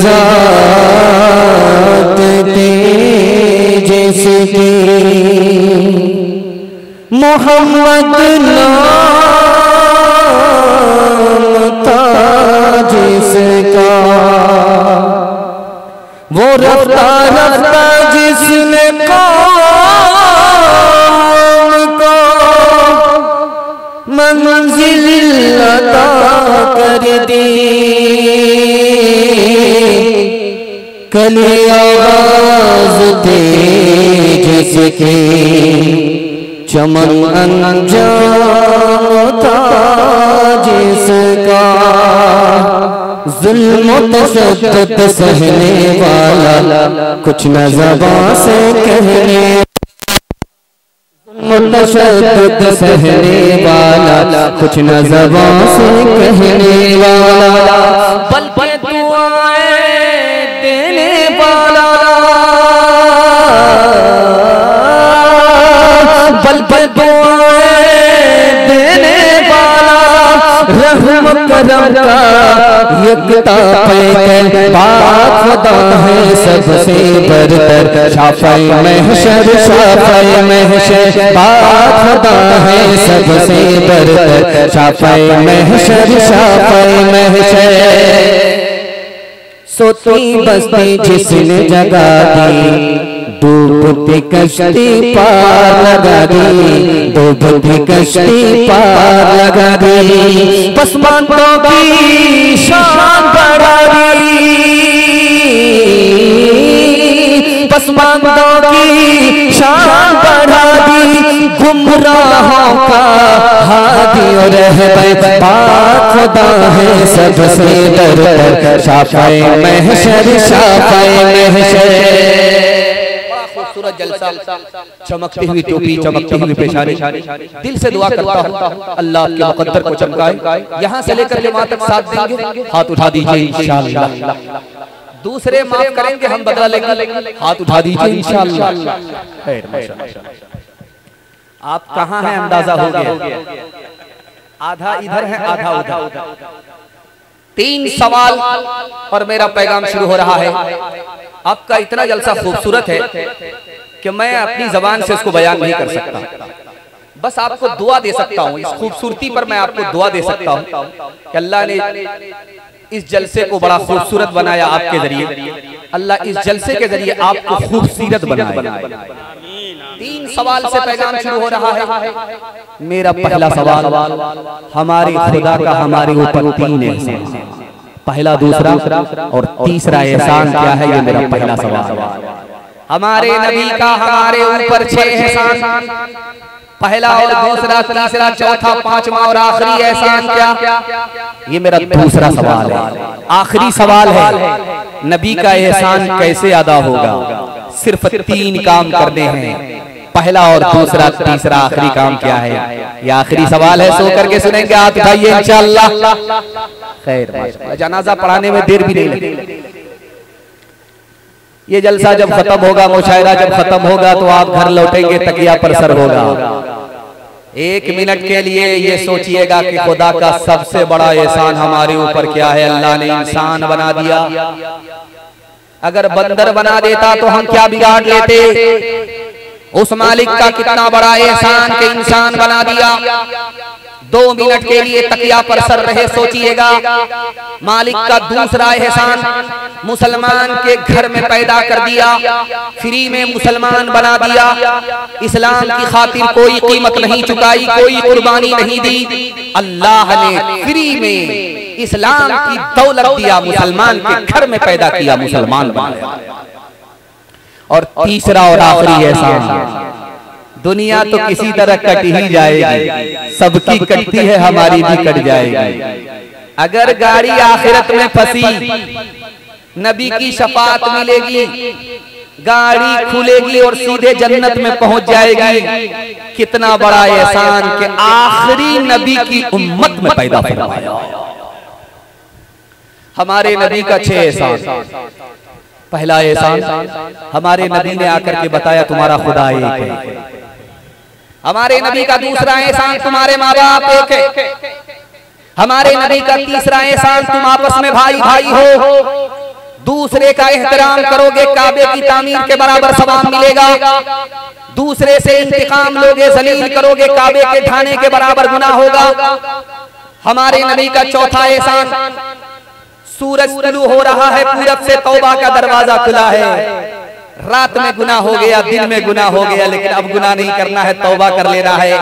ज़ात थी जिसकी, मोहम्मद नाम था जिसका, वो रफ्ता रफ्ता जिसने कौम को मंजिल अता कर दी। कली आवाज़ थी जिसकी, चमन अंजाम था जिसका, जुल्म तशद्दुद सहने वाला, कुछ न ज़बां से कहने, तशद्दुद सहने वाला, कुछ न ज़बां से कहने वाला, पल पे दुआएं देने वाला, पल पे दुआएं देने वाला, रहम करम का यकता पैकर, पाक खुदा है सबसे बरतर, शाफ़ाए महशर शाफ़ाए महशर, पाक खुदा है सबसे बरतर, शाफ़ाए महशर शाफ़ाए महशर। सोती बस्ती जिसने जगा दी, डूबती कश्ती पार लगा दी, डूबती कश्ती पार लगा दी, पसमानों की शान बढ़ा दी, पसमानों की शान बढ़ा दी, गुमराहों का हादी और रहबर, पाक खुदा है सबसे बरतर, शाफ़ाए महशर शाफ़ाए महशर। खूबसूरत जलसा, चमकती हुई टोपी, चमकती हुई पेशानी, दिल से दुआ करता हूँ अल्लाह के मुक़द्दर को चमकाए। यहाँ से लेकर के वहाँ तक साथ देंगे, हाथ उठा दीजिए इंशाअल्लाह। दूसरे माफ करेंगे, हम बदला लेंगे, हाथ उठा दीजिए इंशाअल्लाह। आप कहाँ हैं अंदाजा हो गया, आधा इधर है आधा उधर। 3 सवाल और मेरा पैगाम शुरू हो रहा है। आपका इतना जलसा खूबसूरत है कि मैं अपनी जबान से इसको बयान नहीं कर सकता, बस आपको दुआ दे सकता हूँ। इस खूबसूरती पर मैं आपको दुआ दे सकता हूँ कि अल्लाह ने इस जलसे को बड़ा खूबसूरत बनाया आपके जरिए, अल्लाह इस जलसे के जरिए आपको खूबसूरत बनाए। 3 सवाल से पैगाम शुरू हो रहा है। मेरा पहला सवाल, हमारे खुदा का हमारे ऊपर 3 एहसान, पहला, दूसरा और तीसरा एहसान क्या है, ये मेरा पहला सवाल। हमारे नबी का हमारे ऊपर 6 एहसान, पहला और दूसरा, तीसरा, चौथा, पांचवा और आखिरी एहसान क्या, ये मेरा दूसरा सवाल है। आखिरी सवाल है, नबी का एहसान कैसे अदा होगा? सिर्फ 3 काम करने हैं, पहला और दूसरा, तीसरा, आखिरी काम क्या है? ये आखिरी सवाल है, सो करके सुनेंगे, हाथ उठाइए इंशाअल्लाह। खैर, जनाजा पढ़ाने में देर भी नहीं लगेगी। ये जलसा जब खत्म होगा, मुशायरा जब खत्म होगा, तो आप घर लौटेंगे, तकिया पर सर होगा। 1 मिनट के लिए ये सोचिएगा कि खुदा का सबसे बड़ा एहसान हमारे ऊपर क्या है। अल्लाह ने इंसान बना दिया, अगर बंदर बना देता तो हम क्या बिगाड़ लेते? उस मालिक का कितना बड़ा एहसान कि इंसान बना दिया। 2 मिनट के लिए तकिया पर सर रहे, सोचिएगा। मालिक का दूसरा एहसान, मुसलमान के घर में पैदा कर दिया, फ्री में मुसलमान बना दिया, इस्लाम की खातिर कोई कीमत नहीं चुकाई, कोई कुर्बानी नहीं दी, अल्लाह ने फ्री में इस्लाम की दौलत दिया, मुसलमान के घर में पैदा किया, मुसलमान बनाया। और तीसरा और आखिरी एहसान, दुनिया तो किसी तरह कट ही जाएगी, सबकी कटती है, हमारी भी कट जाएगी। अगर गाड़ी आखिरत में फंसी, नबी की शफाअत मिलेगी, गाड़ी खुलेगी और सीधे जन्नत में पहुंच जाएगी। कितना बड़ा एहसान कि आखिरी नबी की उम्मत में पैदा फरमाया। हमारे नबी का 6 एहसान। पहला एहसान, हमारे नबी ने आकर के बताया तुम्हारा खुदा एक है। हमारे नबी का दूसरा एहसान, तुम्हारे माँ बाप एक है। हमारे नबी का तीसरा एहसान, तुम आपस में भाई भाई हो, दूसरे का एहतराम करोगे काबे की तामीर के बराबर सवाब मिलेगा। दूसरे से इंतकाम लोगे, जलील करोगे, काबे के ढाने के बराबर गुनाह होगा। हमारे नबी का चौथा एहसान, सूरज तुलू हो रहा है, पूरब से तौबा का दरवाजा खुला है। रात में गुनाह हो गया, दिन में गुनाह हो गया, लेकिन अब गुनाह नहीं करना है, तौबा कर लेना है।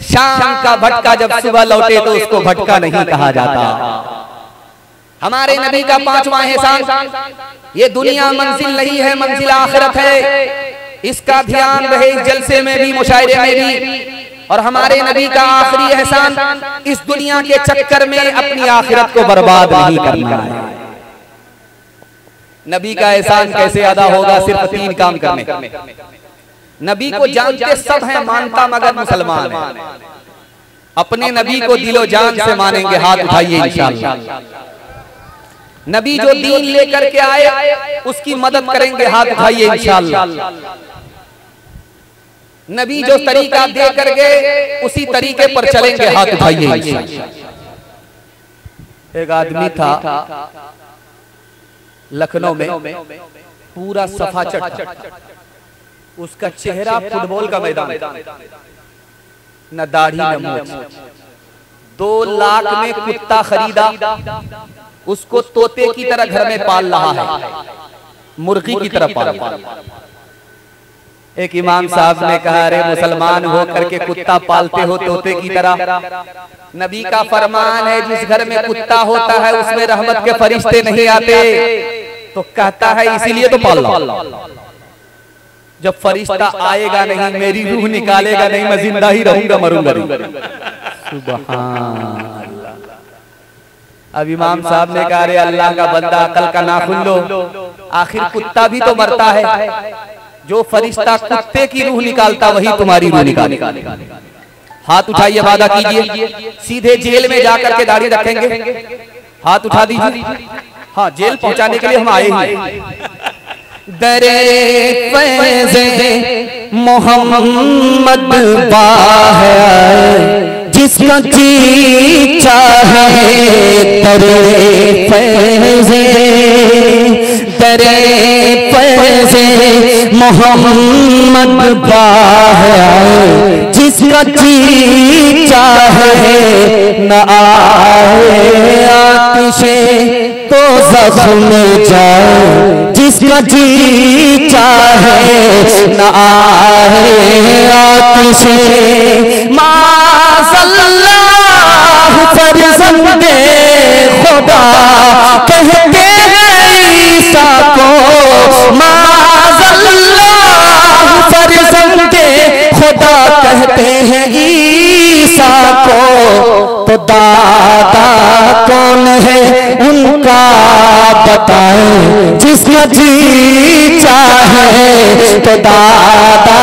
शाम का भटका जब सुबह लौटे तो उसको भटका नहीं कहा जाता। हमारे नबी का पांचवा एहसान, ये दुनिया मंजिल नहीं है, मंजिल आखिरत है। इसका ध्यान रहे इस जलसे में भी, मुशायरे में भी। और हमारे नबी का आखिरी एहसान, इस दुनिया के चक्कर में अपनी आखिरत को बर्बाद नहीं करना है। नबी का एहसान कैसे अदा होगा? सिर्फ 3 काम करने। नबी को जानते सब हैं, मानता मगर मुसलमान है। अपने नबी को दिलो जान से मानेंगे, हाथ उठाइए इंशाअल्लाह। नबी जो दीन लेकर के आए उसकी मदद करेंगे, हाथ उठाइए इंशाअल्लाह। नबी जो तरीका दे कर गए उसी तरीके पर चलेंगे, हाथ उठाइए इंशाअल्लाह। एक आदमी था लखनऊ में, पूरा सफाचट, उसका चेहरा फुटबॉल का मैदान, न दाढ़ी न मूंछ। 2 लाख में कुत्ता खरीदा, उसको तोते की तरह घर में पाल रहा है, मुर्गी की तरह पाल। एक इमाम साहब ने कहा, अरे मुसलमान हो करके कुत्ता पालते हो तोते की तरह? नबी का फरमान है, जिस घर में कुत्ता होता है उसमें रहमत के फरिश्ते नहीं आते। तो कहता है इसीलिए तो पाल रहा। जब फरिश्ता आएगा नहीं, मेरी रूह निकालेगा नहीं, मैं जिंदा ही रहूंगा, मरूंगा नहीं। सुभान अल्लाह। अब इमाम साहब ने कहा, अरे अल्लाह का बंदा, अकल का नाखून लो, आखिर कुत्ता भी तो मरता है। जो फरिश्ता कुत्ते की रूह निकालता वही तुम्हारी रूह निकालेगा। हाथ उठाइए, वादा कीजिए, सीधे जेल में जाकर के दाढ़ी रखेंगे। हाथ उठा दीजिए। हाँ, जेल पहुंचाने के लिए हम आए हैं। दरे फैज़े मोहम्मद बाहे जिसका जी चाहे, दरे फैज़े, दरे फैज़े मोहम्मद बाहे जिसका जी चाहे, न आए आतिशे तो ज़ख्म जाए जिसका जी चाहे, न आए आतिशे माज़ल्लाह फर्ज़ंदे खुदा कहते हैं ईसा को, माज़ल्लाह फर्ज़ंदे खुदा कहते हैं ईसा को। तो दादा कौन है उनका बताएं, जिसका जी चाहे, तो दादा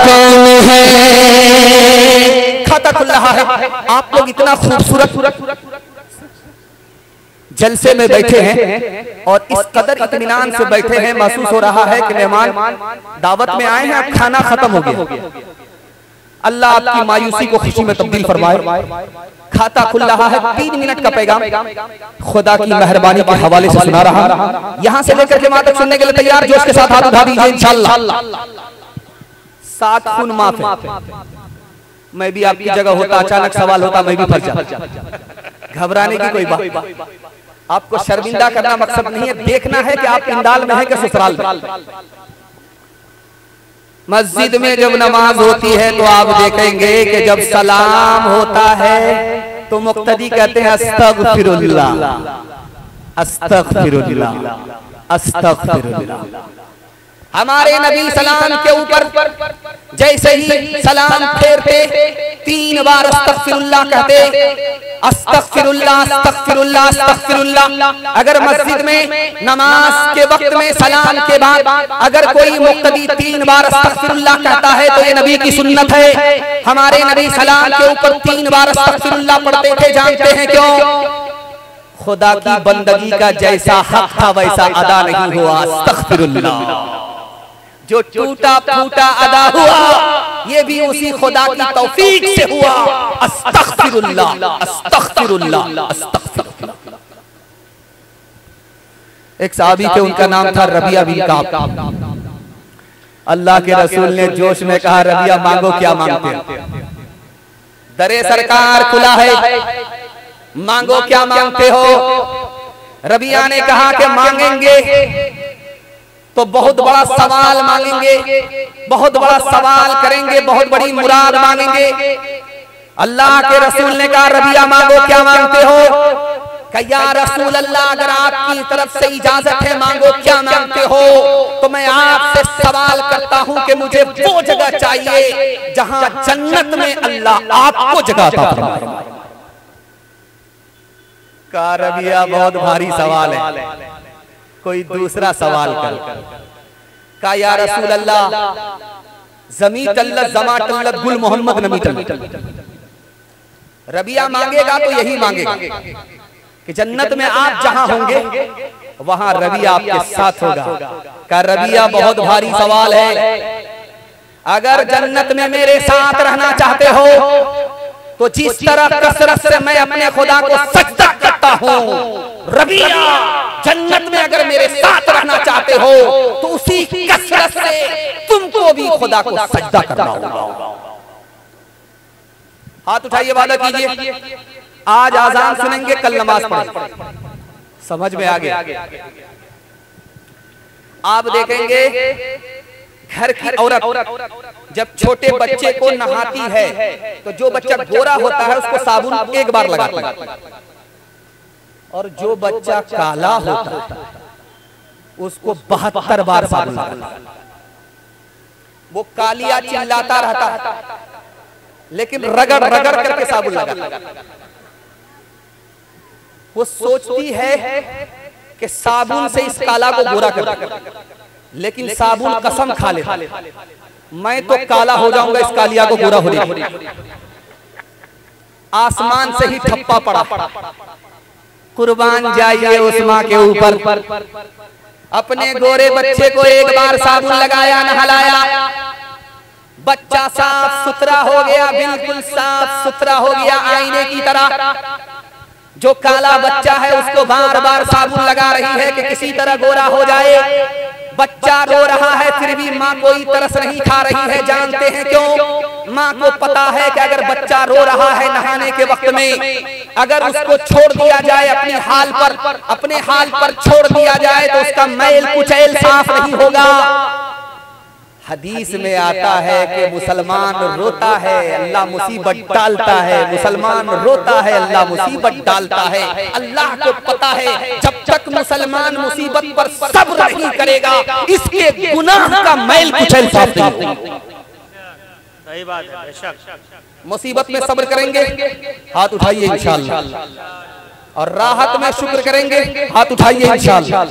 कौन है? खाता खुल रहा है। आप लोग इतना खूबसूरत जलसे में बैठे हैं और इस कदर इत्मीनान से बैठे हैं, महसूस हो रहा है कि मेहमान दावत में आए हैं, अब खाना खत्म हो गया। अल्लाह आपकी मायूसी को खुशी में तब्दील फरमाए। खाता खुल रहा है। 3 मिनट का पैगाम खुदा की मेहरबानी के हवाले से सुना रहा। यहाँ से लेकर के वहां तक सुनने के लिए तैयार जो उसके साथ हाथ उठा दीजिए इंशाअल्लाह। 7 खून माफ है। मैं भी आपकी जगह होता, अचानक सवाल होता, मैं भी फंस जाता। घबराने की कोई बात, आपको शर्मिंदा करना मकसद नहीं है, देखना है कि आप इंदाल में है कि ससुराल में। मस्जिद में जब नमाज होती है तो आप देखेंगे कि जब सलाम होता है तो मुक्तदी कहते हैं अस्तगफिरुल्लाह, अस्तगफिरुल्लाह, अस्तगफिरुल्लाह। हमारे नबी सलाम के ऊपर जैसे ही सलाम फेरते 3 बार अस्तगफिरुल्लाह कहते, अस्तगफिरुल्लाह, अस्तगफिरुल्लाह, अस्तगफिरुल्लाह। अगर मस्जिद में नमाज के वक्त में सलाम के बाद अगर कोई मुक्तदी 3 बार अस्तगफिरुल्लाह कहता है तो ये नबी की सुन्नत है। हमारे नबी सलाम के ऊपर 3 बार अस्तगफिरुल्लाह पढ़ते थे। जानते हैं क्यों? खुदा की बंदगी का जैसा हक था वैसा अदा नहीं हुआ। अस्तगफिरुल्लाह जो टूटा फूटा अदा हुआ ये भी उसी खुदा की तौफीक से हुआ। अस्तगफिरुल्लाह, अस्तगफिरुल्लाह, अस्तगफिरुल्लाह। एक सहाबी थे, उनका नाम था रबिया बिन काब। अल्लाह के रसूल ने जोश में कहा, रबिया मांगो, क्या मांगते हो? दरे सरकार खुला है, मांगो क्या मांगते हो? रबिया ने कहा कि मांगेंगे तो बहुत बड़ा सवाल मांगेंगे, बहुत बड़ा सवाल करेंगे, बहुत बड़ी मुराद मांगेंगे। अल्लाह के रसूल ने कहा, रबिया मांगो, क्या मांगते हो? या रसूल अल्लाह, अगर आपकी तरफ से इजाजत है, मांगो, क्या मांगते हो? तो मैं आपसे सवाल करता हूं कि मुझे वो जगह चाहिए जहां जन्नत में अल्लाह आपको जगह अता फरमाए। कहा, रबिया बहुत भारी सवाल है, कोई दूसरा सवाल कर। कहा, या रसूल अल्लाह, जमी तल्लत जमा तल्लत गुल मोहम्मद नमी तल्लत। रबिया मांगेगा तो यही मांगेगा कि जन्नत में आप जहां होंगे वहां रबिया आपके साथ होगा। कहा, रबिया बहुत भारी सवाल है, अगर जन्नत में मेरे साथ रहना चाहते हो तो जिस तरह कसरत से मैं अपने खुदा को सजदा करता हूं, रबिया जन्नत में अगर मेरे साथ रहना चाहते हो तो उसी कसरत से तुमको भी खुदा को सजदा करना होगा। हाथ उठाइए, वादा कीजिए, आज आजान सुनेंगे, कल नमाज पढ़ेंगे। समझ में आ गया? आप देखेंगे घर की औरत जब छोटे बच्चे को नहाती है तो जो बच्चा गोरा होता है उसको साबुन एक बार लगाती है, और जो बच्चा काला होता है उसको 72 बार साबुन लगाता है। वो कालिया चिल्लाता रहता है, लेकिन रगड़ रगड़ करके साबुन लगाता है। वो सोचती है कि साबुन से इस काला को गोरा कर, लेकिन साबुन कसम खा लेता, मैं तो काला हो जाऊंगा, इस कालिया को गोरा हो जाएगा। आसमान से ही ठप्पा पड़ा। कुर्बान जाइए उस माँ के ऊपर, अपने गोरे बच्चे को एक बार साबुन लगाया, नहलाया, बच्चा साफ सुथरा हो गया, बिल्कुल साफ सुथरा हो गया आईने की तरह। जो काला बच्चा है उसको बार बार साबुन लगा रही है कि किसी तरह गोरा हो जाए। बच्चा रो रहा है, फिर भी माँ कोई तरस नहीं खा रही है। जानते हैं क्यों? माँ को पता है कि अगर बच्चा रो रहा है नहाने के वक्त में, अगर उसको छोड़ दिया जाए अपने हाल पर छोड़ दिया जाए तो उसका मैल कुचैल साफ नहीं होगा। हदीस में आता है कि मुसलमान रोता है, अल्लाह मुसीबत डालता है। मुसलमान रोता है, अल्लाह मुसीबत डालता है। अल्लाह को पता है जब तक मुसलमान मुसीबत पर सब्र नहीं करेगा, इसके गुनाह का मैल कुचैल साफ नहीं होगा। सही बात है, बेशक। मुसीबत में सब्र करेंगे, हाथ उठाइए इंशाअल्लाह, और राहत में शुक्र करेंगे, हाथ उठाइए इंशाअल्लाह।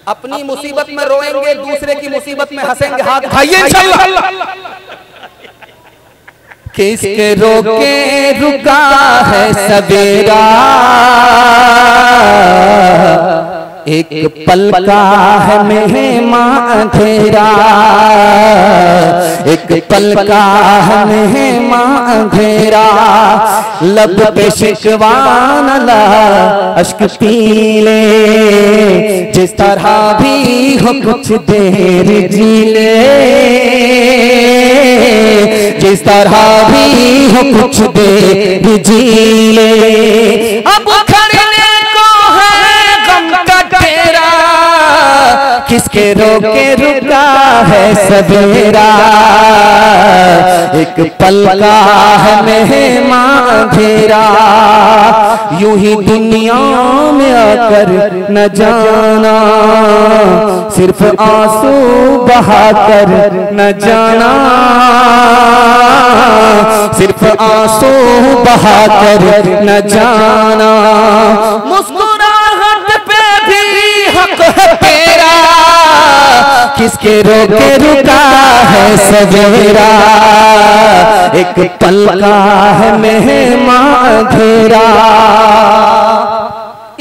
अपनी मुसीबत में रोएंगे, दूसरे की मुसीबत में हंसेंगे, हाथ उठाइए इंशाअल्लाह। किसके रोके रुका है सवेरा, एक पल का है मेहमां अंधेरा, एक पल का है मेहमां अंधेरा। लब पे शिकवा न ला अश्क पीले, जिस तरह भी हो कुछ देर जी ले, जिस तरह भी हो कुछ देर जी ले। अब खड़ने को है गम का तेरा, किसके रोके रुका है सवेरा, एक पल का है मेहमां अंधेरा। यूं ही दुनिया में आकर न जाना, सिर्फ आंसू बहाकर न जाना, सिर्फ आंसू बहाकर न जाना। मुस्कुराहट पे भी हक है तेरा, किसके रोके रुका है सवेरा, एक पल का है मेहमां अंधेरा।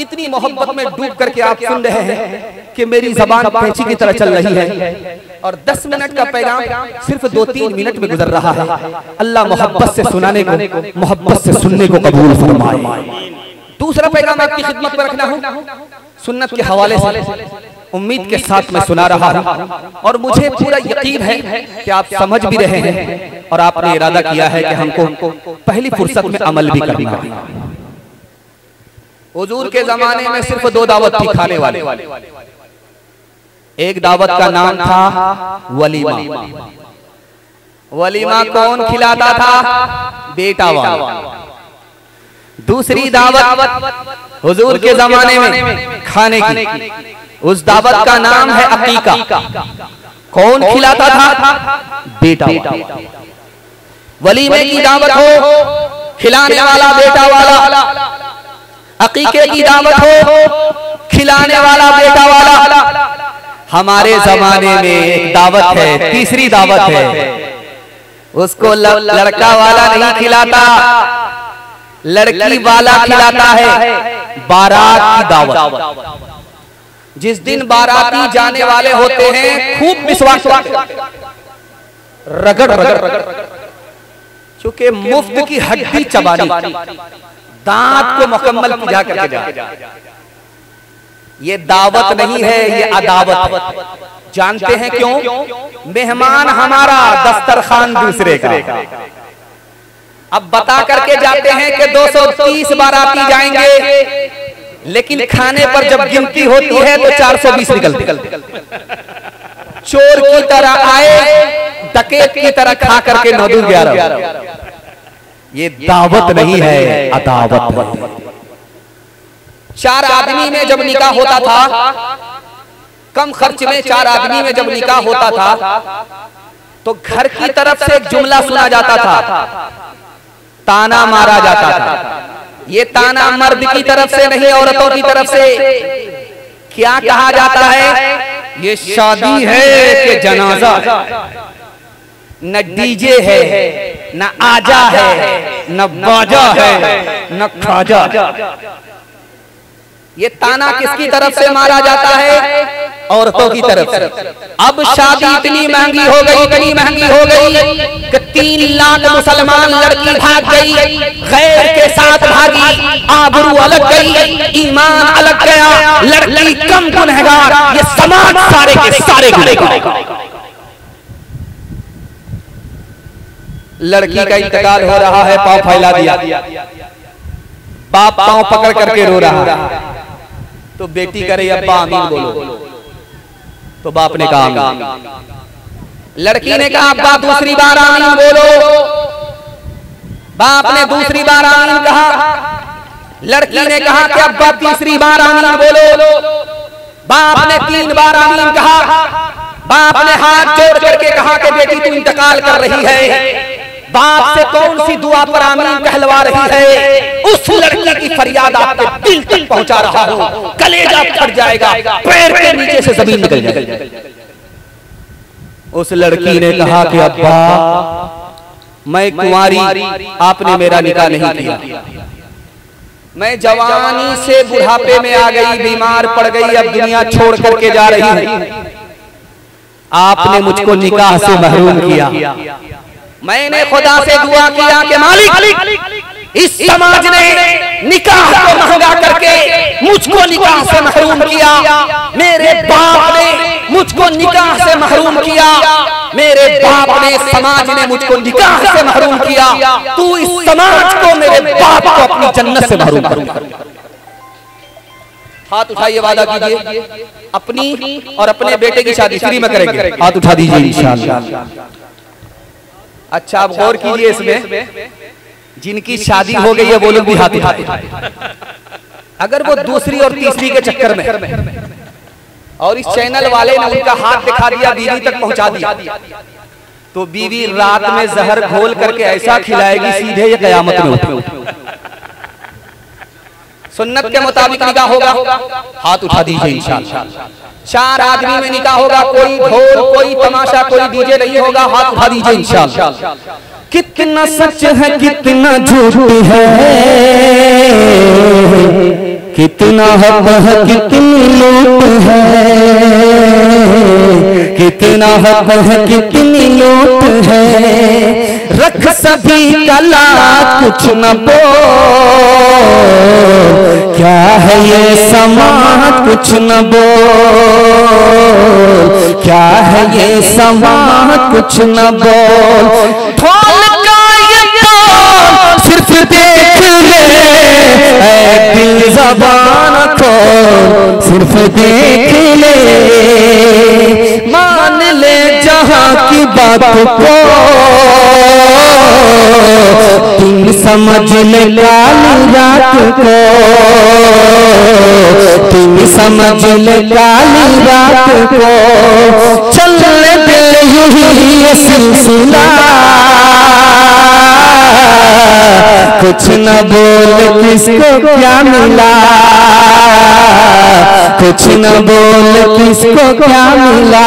इतनी मोहब्बत में डूब करके आप सुन रहे हैं कि मेरी जबान कैंची की तरह चल रही है। और 10 मिनट का पैगाम सिर्फ 2-3 मिनट में गुजर रहा है। अल्लाह मोहब्बत से सुनाने को, मोहब्बत से सुनने को कबूल फरमाए। दूसरा पैगाम आपकी खिदमत में रखना हूं, सुन्नत के हवाले से उम्मीद के साथ मैं सुना रहा हूं और मुझे पूरा यकीन है कि आप समझ भी रहे हैं और आपने इरादा किया है कि हमको पहली फुर्सत में अमल भी करना है। हुजूर के जमाने में सिर्फ 2 दावत थी खाने वाले। एक दावत का नाम था वलीमा। वलीमा कौन खिलाता था? बेटा वाला। दूसरी दावत हुजूर के जमाने में खाने की, उस दावत का नाम है अकीका। कौन खिलाता था? बेटा वाला। वलीमे की दावत हो, खिलाने वाला बेटा वाला। अकीके की दावत हो, खिलाने वाला बेटा वाला। हमारे जमाने में एक दावत है, तीसरी दावत है, उसको लड़का वाला नहीं खिलाता, लड़की वाला खिलाता है। बारात की दावत। जिस दिन बाराती जाने वाले होते हैं खूब मिसवाक रगड़ रगड़, क्योंकि मुफ्त की हड्डी चबानी, दांत को मुकम्मल पिजा करके जा। ये दावत नहीं है, ये अदावत। जानते हैं क्यों? मेहमान हमारा, दस्तरखान दूसरे का। अब बता करके जाते हैं कि 230 बाराती जाएंगे, लेकिन खाने पर जब गिनती होती है तो 420 निकलती। चोर की तरह आए, डकैत की तरह खा करके 9-11। ये दावत नहीं है, अदावत। 4 आदमी में जब निकाह होता था, कम खर्च में 4 आदमी में जब निकाह होता था, तो घर की तरफ से एक जुमला सुना जाता था, ताना मारा जाता था। ये ताना मर्द की तरफ से नहीं, औरतों की तरफ से। क्या कहा जाता है? ये शादी है कि जनाजा, न डीजे है, न आजा है, न बाजा है, न खाजा। ये ताना किसकी तरफ से मारा जाता है? औरतों की तरफ से। अब शादी इतनी महंगी हो गई, इतनी महंगी हो गई कि 3 लाख मुसलमान लड़की भाग गई, गैर के साथ भागी, आबरू अलग गई, ईमान अलग गया, लड़की कम गुनहगार, ये समाज सारे के सारे गुनहगार। लड़की का इंतकाल हो रहा है, पांव फैला दिया, बाप पांव पकड़ करके रो रहा है, तो बेटी करे अब्बा आमीन बोलो, तो बाप ने कहा आमीन। लड़की ने कहा अब्बा दूसरी बार आमीन बोलो, बाप ने दूसरी बार आमीन कहा। लड़की ने कहा कि अब्बा तीसरी बार आमीन बोलो, बाप ने 3 बार आमीन कहा। बाप ने हाथ जोड़ करके कहा कि बेटी तू इंतकाल कर रही है, बाप से कौन सी दुआ पर आमीन कहलवा रही है? उस लड़की की फरियाद आपके दिल तक पहुंचा रहा हूं, कलेजा फट जाएगा, पैर के नीचे से जमीन निकल जाएगी। उस लड़की ने कहा कि अब्बा मैं कुंवारी, आपने मेरा निकाह नहीं किया, मैं जवानी से बुढ़ापे में आ गई, बीमार पड़ गई, अब दुनिया छोड़ करके जा रही है, आपने मुझको निकाह से महरूम किया। मैंने खुदा से दुआ किया कि मालिक इस समाज ने निकाह को महंगा करके मुझको निकाह से महरूम किया, मेरे बाप ने मुझको निकाह से महरूम किया, मेरे बाप ने, समाज ने मुझको निकाह से महरूम किया, तू इस समाज को, मेरे बाप को अपनी जन्नत से महरूम कर। हाथ उठाइए, वादा कीजिए अपनी और अपने बेटे की शादी फ्री में करेंगे। हाथ उठा दीजिए इंशाअल्लाह। अच्छा आप गौर कीजिए, इसमें जिनकी शादी हो गई है वो लोग भी हाथ उठाते। अगर वो दूसरी और तीसरी के चक्कर में और इस चैनल वाले ने उनका हाथ दिखा दिया, बीवी तक पहुंचा दिया, तो बीवी रात में जहर घोल करके ऐसा खिलाएगी सीधे ये कयामत में उठे। सुन्नत के मुताबिक निकाह होगा, हाथ उठा दीजिए इंशाअल्लाह। 4 आदमी में निकाह होगा, कोई ढोल, कोई तमाशा, कोई डीजे नहीं होगा, हाथ उठा दीजिए इंशाअल्लाह। कितना सच है कितना झूठ है, कितना हक है कितनी लूट है, कितना कितना हक है कितनी लूट है, रख सभी का लाख कुछ न बोल, क्या है ये समाज कुछ न बोल, क्या है ये समाज कुछ न बोल। ढोल का ये बोल सिर्फ देख ले, दिल ज़बान को सिर्फ देख ले, मान ले जहां की बात को, दिन समझ ले काली रात को, दिन समझ ले काली रात को, चल दे यही ये सिलसिला, कुछ न बोल किसको क्या मिला, कुछ न बोल किसको क्या मिला।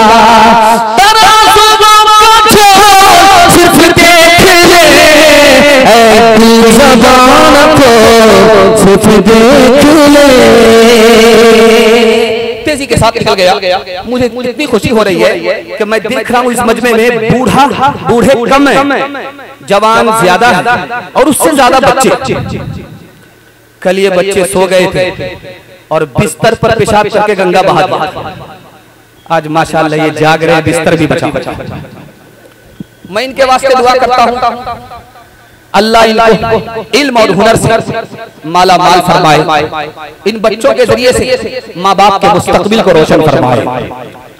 सिर्फ देख ले ज़बान को, सिर्फ देख ले। तेजी के साथ निकल गया। मुझे इतनी खुशी हो रही है कि मैं देख रहा हूँ इस मजमे में बूढ़े कम है, जवान ज्यादा है और उससे ज्यादा बच्चे। कल ये बच्चे सो गए थे और बिस्तर पर पेशाब करके गंगा बहा दी, आज माशाअल्लाह ये जाग रहे हैं, बिस्तर भी बचा। मैं इनके वास्ते दुआ करता हूँ, अल्लाह इनको इल्म और हुनर से माला माल फरमाए, इन बच्चों के जरिए से माँ बाप के मुस्तकबिल को रोशन फरमाए।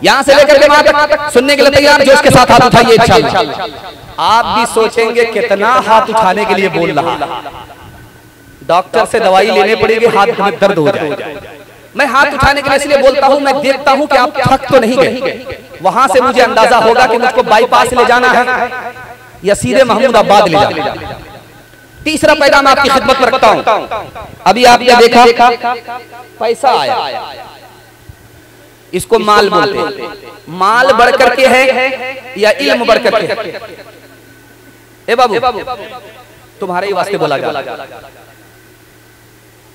यहाँ से लेकर के वहां तक सुनने के लिए तैयार, जो इसके साथ हाथ उठाइए इंशाअल्लाह। आप भी सोचेंगे कितना हाथ उठाने के लिए बोल रहा, डॉक्टर से दवाई लेने पड़ेगी, हाथ में दर्द हो जाए। मैं हाथ उठाने के लिए इसलिए बोलता हूँ, मैं देखता हूँ कि आप थक तो नहीं गए, वहां से मुझे अंदाजा होगा कि मुझको बाईपास ले जाना है या सीधे महमूदाबाद ले जाना। तीसरा पैगाम आपकी खिदमत में रखता हूँ। अभी आपने देखा पैसा आया, इसको माल बोलते हैं। माल बढ़ करके है या इल्म बढ़ करके है? ए बाबू, तुम्हारे ही वास्ते बोला जा,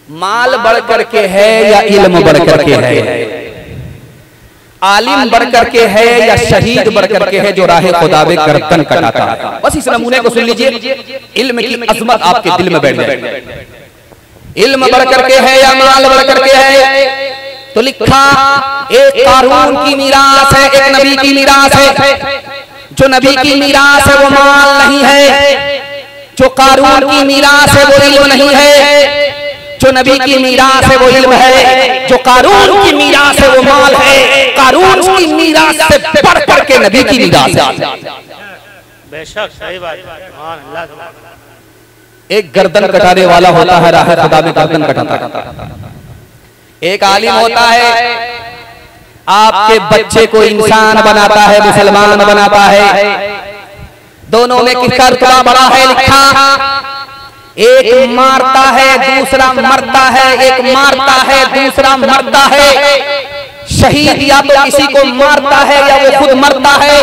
माल बढ़ करके है या इल्म बढ़ करके है? आलिम बढ़ करके है या शहीद बढ़ करके है जो राह खुदा में गर्दन कटाता है? बस इस नमूने को सुन लीजिए, इल्म की अजमत आपके दिल में बैठ जाए। इल्म बढ़ करके है या माल बढ़ करके है? तो लिखा, एक कारून की मीरास है, एक नबी की मीरास है। जो नबी की मीरास है वो माल नहीं है, जो कारून की मीरास है वो इल्म नहीं है। जो नबी की मीरास है वो इल्म है, जो कारून की मीरास है वो माल है। कारून की मीरास से बढ़ करके नबी की मीरास है। बेशक सही बात। एक गर्दन कटाने वाला होता है, राह खुदा में गर्दन कटाता है। एक आलिम होता है, आपके बच्चे को इंसान बनाता है, मुसलमान बनाता है। दोनों में किसका रुतबा बड़ा है? लिखा, एक मारता है दूसरा मरता है, एक मारता है दूसरा मरता है। शहीद या तो किसी को मारता है या वो खुद मरता है।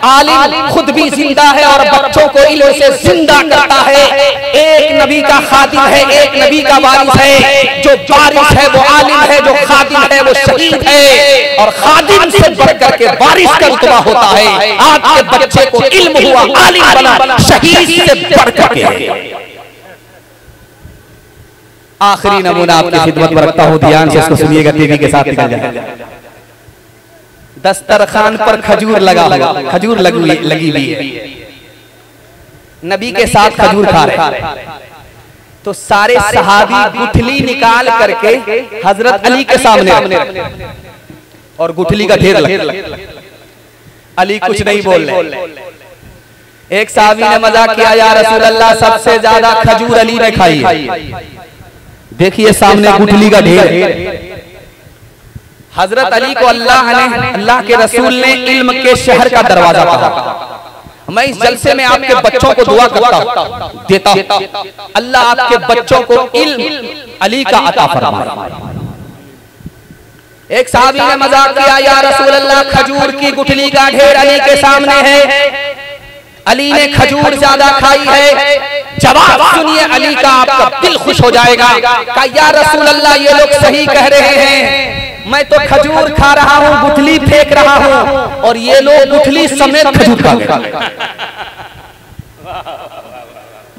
आलिम खुद भी जिंदा है और बच्चों को इल्म से जिंदा करता है। एक नबी का खादिम है, एक नबी का वारिस है। जो वारिस है वो आलिम है, जो खादिम है वो शहीद है। और खादिम से बढ़कर के वारिस का रुतबा होता है। आपके बच्चे को इल्म हुआ, आलिम बना, शहीद से बढ़कर के। आखिरी नमूना आपकी खिदमत में रखता हूं, ध्यान से इसको सुनिएगा, टीवी के साथ निकल जाए। दस्तरखान पर खजूर लगा हुआ, खजूर लगी हुई है, नबी के साथ खजूर खा रहे। तो सारे सहाबी गुठली निकाल करके हजरत अली के सामने और गुठली का ढेर लगा। अली कुछ नहीं बोल रहे। एक सहाबी ने मजाक किया, या रसूल अल्लाह सबसे ज्यादा खजूर अली ने खाई है। देखिए सामने गुठली का ढेर। हजरत अली को अल्लाह के रसूल ने इल्म के शहर का दरवाजा कहा। मैं इस जलसे में आपके बच्चों को दुआ करता देता हूं, अल्लाह आपके बच्चों को इल्म अली का अता फरमाए। एक सहाबी ने मजाक किया, या रसूल अल्लाह खजूर की गुठली का ढेर अली के सामने है, अली ने खजूर ज्यादा खाई है। जवाब सुनिए अली का, आपका दिल खुश हो जाएगा। कहा, या रसूल अल्लाह ये लोग सही कह रहे हैं, मैं तो खजूर खा रहा हूँ, गुठली फेंक रहा हूँ, और ये लोग गुठली समेत खजूर खा गए।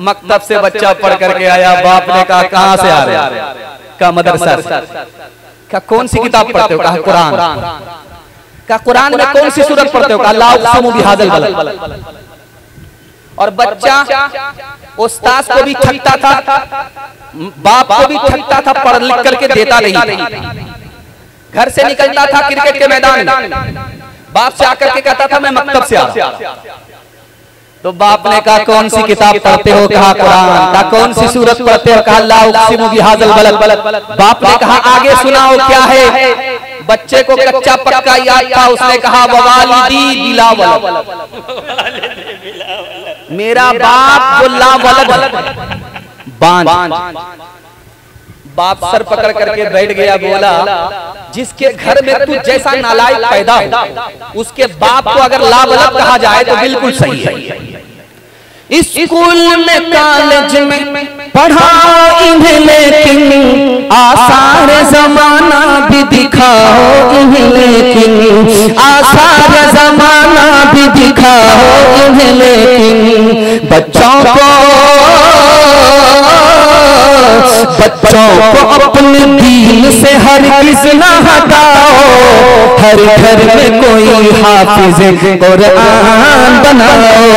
मकतब से बच्चा पढ़ करके आया, बाप ने कहा कहाँ से आ रहे? का मदरसा। क्या कौन सी किताब पढ़ते हो? कहा कुरान। का कुरान में कौन सी सूरत पढ़ते हो? कहा ला उक़सिमु बिहाज़ल बलद। और बच्चा उस्ताद को भी ठगता था, बाप को भी ठगता था, पढ़ लिख करके देता नहीं। घर से निकलता था क्रिकेट के मैदान में, बाप से आकर के कहता था मैं मकतब से आ रहा हूं। तो बाप ने कहा कौन सी किताब पढ़ते हो? कहा कुरान। कहा कौन सी सूरत पढ़ते हो? कहा ला उक़सिमु बिहाज़ल बलद। बाप ने कहा आगे सुनाओ क्या है? बच्चे को कच्चा पक्का याद था, उसने कहा ववालिदी बिला वलद। मेरा बाप जो ला वलद बांझ। बाप सर पकड़ करके बैठ गया, बोला जिसके घर में तू जैसा नालायक पैदा हो, उसके बाप को अगर ला वलद कहा जाए तो बिल्कुल सही है। स्कूल में कॉलेज में पढ़ा इन्हें, लेकिन आसार जमाना भी दिखाओ इन्हें, लेकिन आसार जमाना भी दिखाओ इन्हें, लेकिन बच्चों को अपने दीन से हरगिज़ न हटाओ। हर घर में कोई हाफिज़ कुरान बनाओ,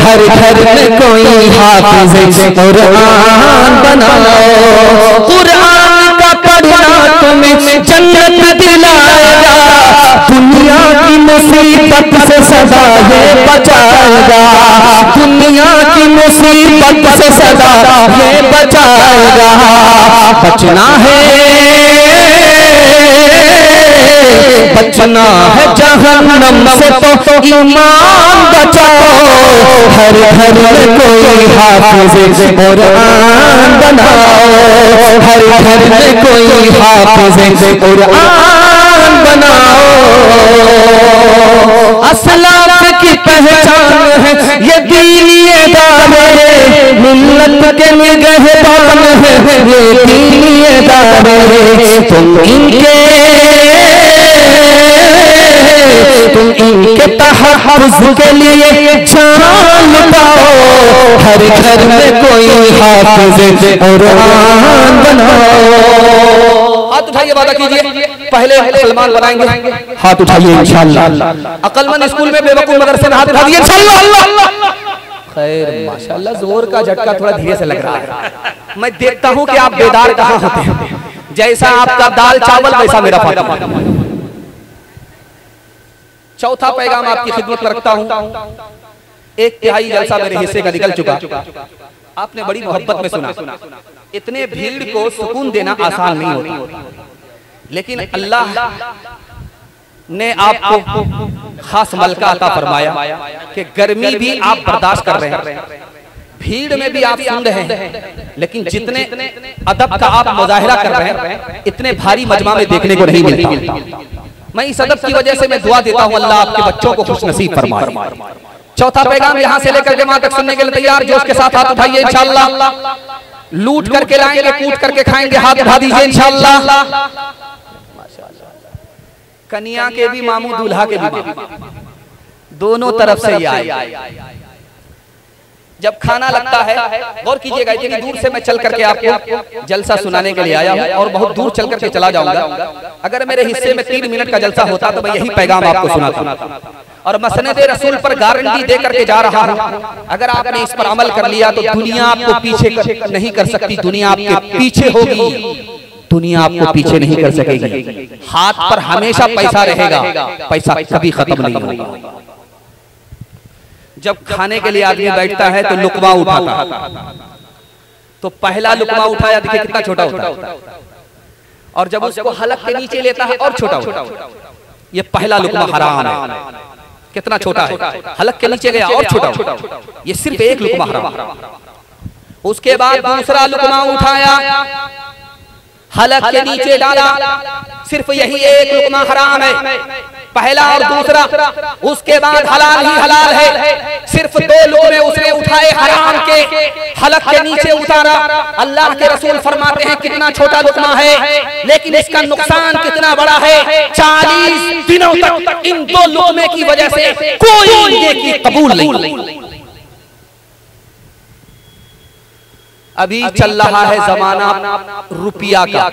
हर घर में कोई हाफिज़ कुरान बनाओ। कुरान का पढ़ना तुम्हें जन्नत दिलाएगा, दुनिया की मुसीबत से सदा ये बचाएगा, दुनिया की मुसीबत से सदा ये बचाएगा। बचना है जहन्नम से तो ईमान बचाओ। हर घर में कोई हाफिज़ कुरान बनाओ, हर घर में कोई हाफिज़ कुरान बनाओ। असलाफ की पहचान है ये दीनी इदारे, मिल्लत के निगहबान है ये दीनी इदारे। तुम इनके तहफ़्फ़ुज़ के लिए जान लुटाओ। हर घर में कोई हाफिज़ कुरान बनाओ। हाथ उठाइए, वादा कीजिए पहले मुसलमान बनाएंगे। हाथ उठाइए इंशाअल्लाह। अक्लमंद स्कूल में बेवकूफ मदरसे में हाथ उठा दिए इंशाअल्लाह। खैर माशाअल्लाह, जोर का झटका थोड़ा धीरे से लग रहा है। मैं देखता हूं कि आप बेदार कहां होते हैं। जैसा आपका दाल चावल वैसा मेरा फातिमा। चौथा पैगाम आपकी खिदमत में रखता हूं। एक तिहाई जलसा मेरे हिस्से का निकल चुका, आपने बड़ी मोहब्बत में सुना। इतने भीड़ को सुकून देना आसान नहीं होता, लेकिन अल्लाह ने आपको खास मलका अता फरमाया कि गर्मी भी आप बर्दाश्त कर रहे हैं, भीड़ में भी आप सुन रहे हैं, लेकिन जितने अदब का आप मुजाहिरा कर रहे हैं इतने भारी मजमा में देखने को नहीं मिलता। मैं इस अदब की वजह से मैं दुआ देता हूं अल्लाह आपके बच्चों को खुश नसीब फरमाए। चौथा पैगाम यहां से लेकर के वहां तक सुनने के लिए तैयार, जोश के साथ हाथ उठाइए इंशाअल्लाह। लूट करके लाएंगे, कूट करके खाएंगे, हाथ उठा दीजिए इंशाअल्लाह। कन्या के भी मामू, दूल्हा के भी मामू, दोनों तरफ से आए। जब खाना लगता है, गौर कीजिएगा, इतनी दूर से मैं चल करके आपको जलसा सुनाने के लिए आया हूं और बहुत दूर चल करके चला जाऊंगा। अगर मेरे हिस्से में 3 मिनट का जलसा होता तो मैं यही पैगाम आपको सुनाता, और मसनद रसूल पर गारंटी दे करके जा रहा हूं। अगर आपने इस पर अमल कर लिया तो दुनिया आपको पीछे नहीं कर सकती, दुनिया आपके पीछे होगी, दुनिया आपको पीछे नहीं कर सकेगी। हाथ पर हमेशा पैसा रहेगा, पैसा कभी खत्म नहीं होगा। जब खाने के लिए आदमी बैठता है तो लुकमा उठाता है, तो पहला लुकमा उठाया, देखिए कितना छोटा होता है, और जब उसको हलक के नीचे लेता है और छोटा होता है। ये पहला लुकमा हराम है, कितना छोटा है, हलक के नीचे गया और छोटा होता है। ये सिर्फ एक लुकमा हराम। उसके बाद दूसरा लुकमा उठाया, हलक के नीचे डाला, सिर्फ यही एक लुकमा हराम है। पहला और दूसरा, उसके बाद हलाल ही हलाल है। सिर्फ 2 लोग उसने उठाए, हराम के हलक के नीचे उतारा। अल्लाह के रसूल फरमाते हैं कितना छोटा लुकमा है, लेकिन इसका नुकसान कितना बड़ा है। 40 दिनों तक इन 2 लुकमे की वजह से कोई नेकी कबूल नहीं। अभी चल रहा है जमाना रुपया का।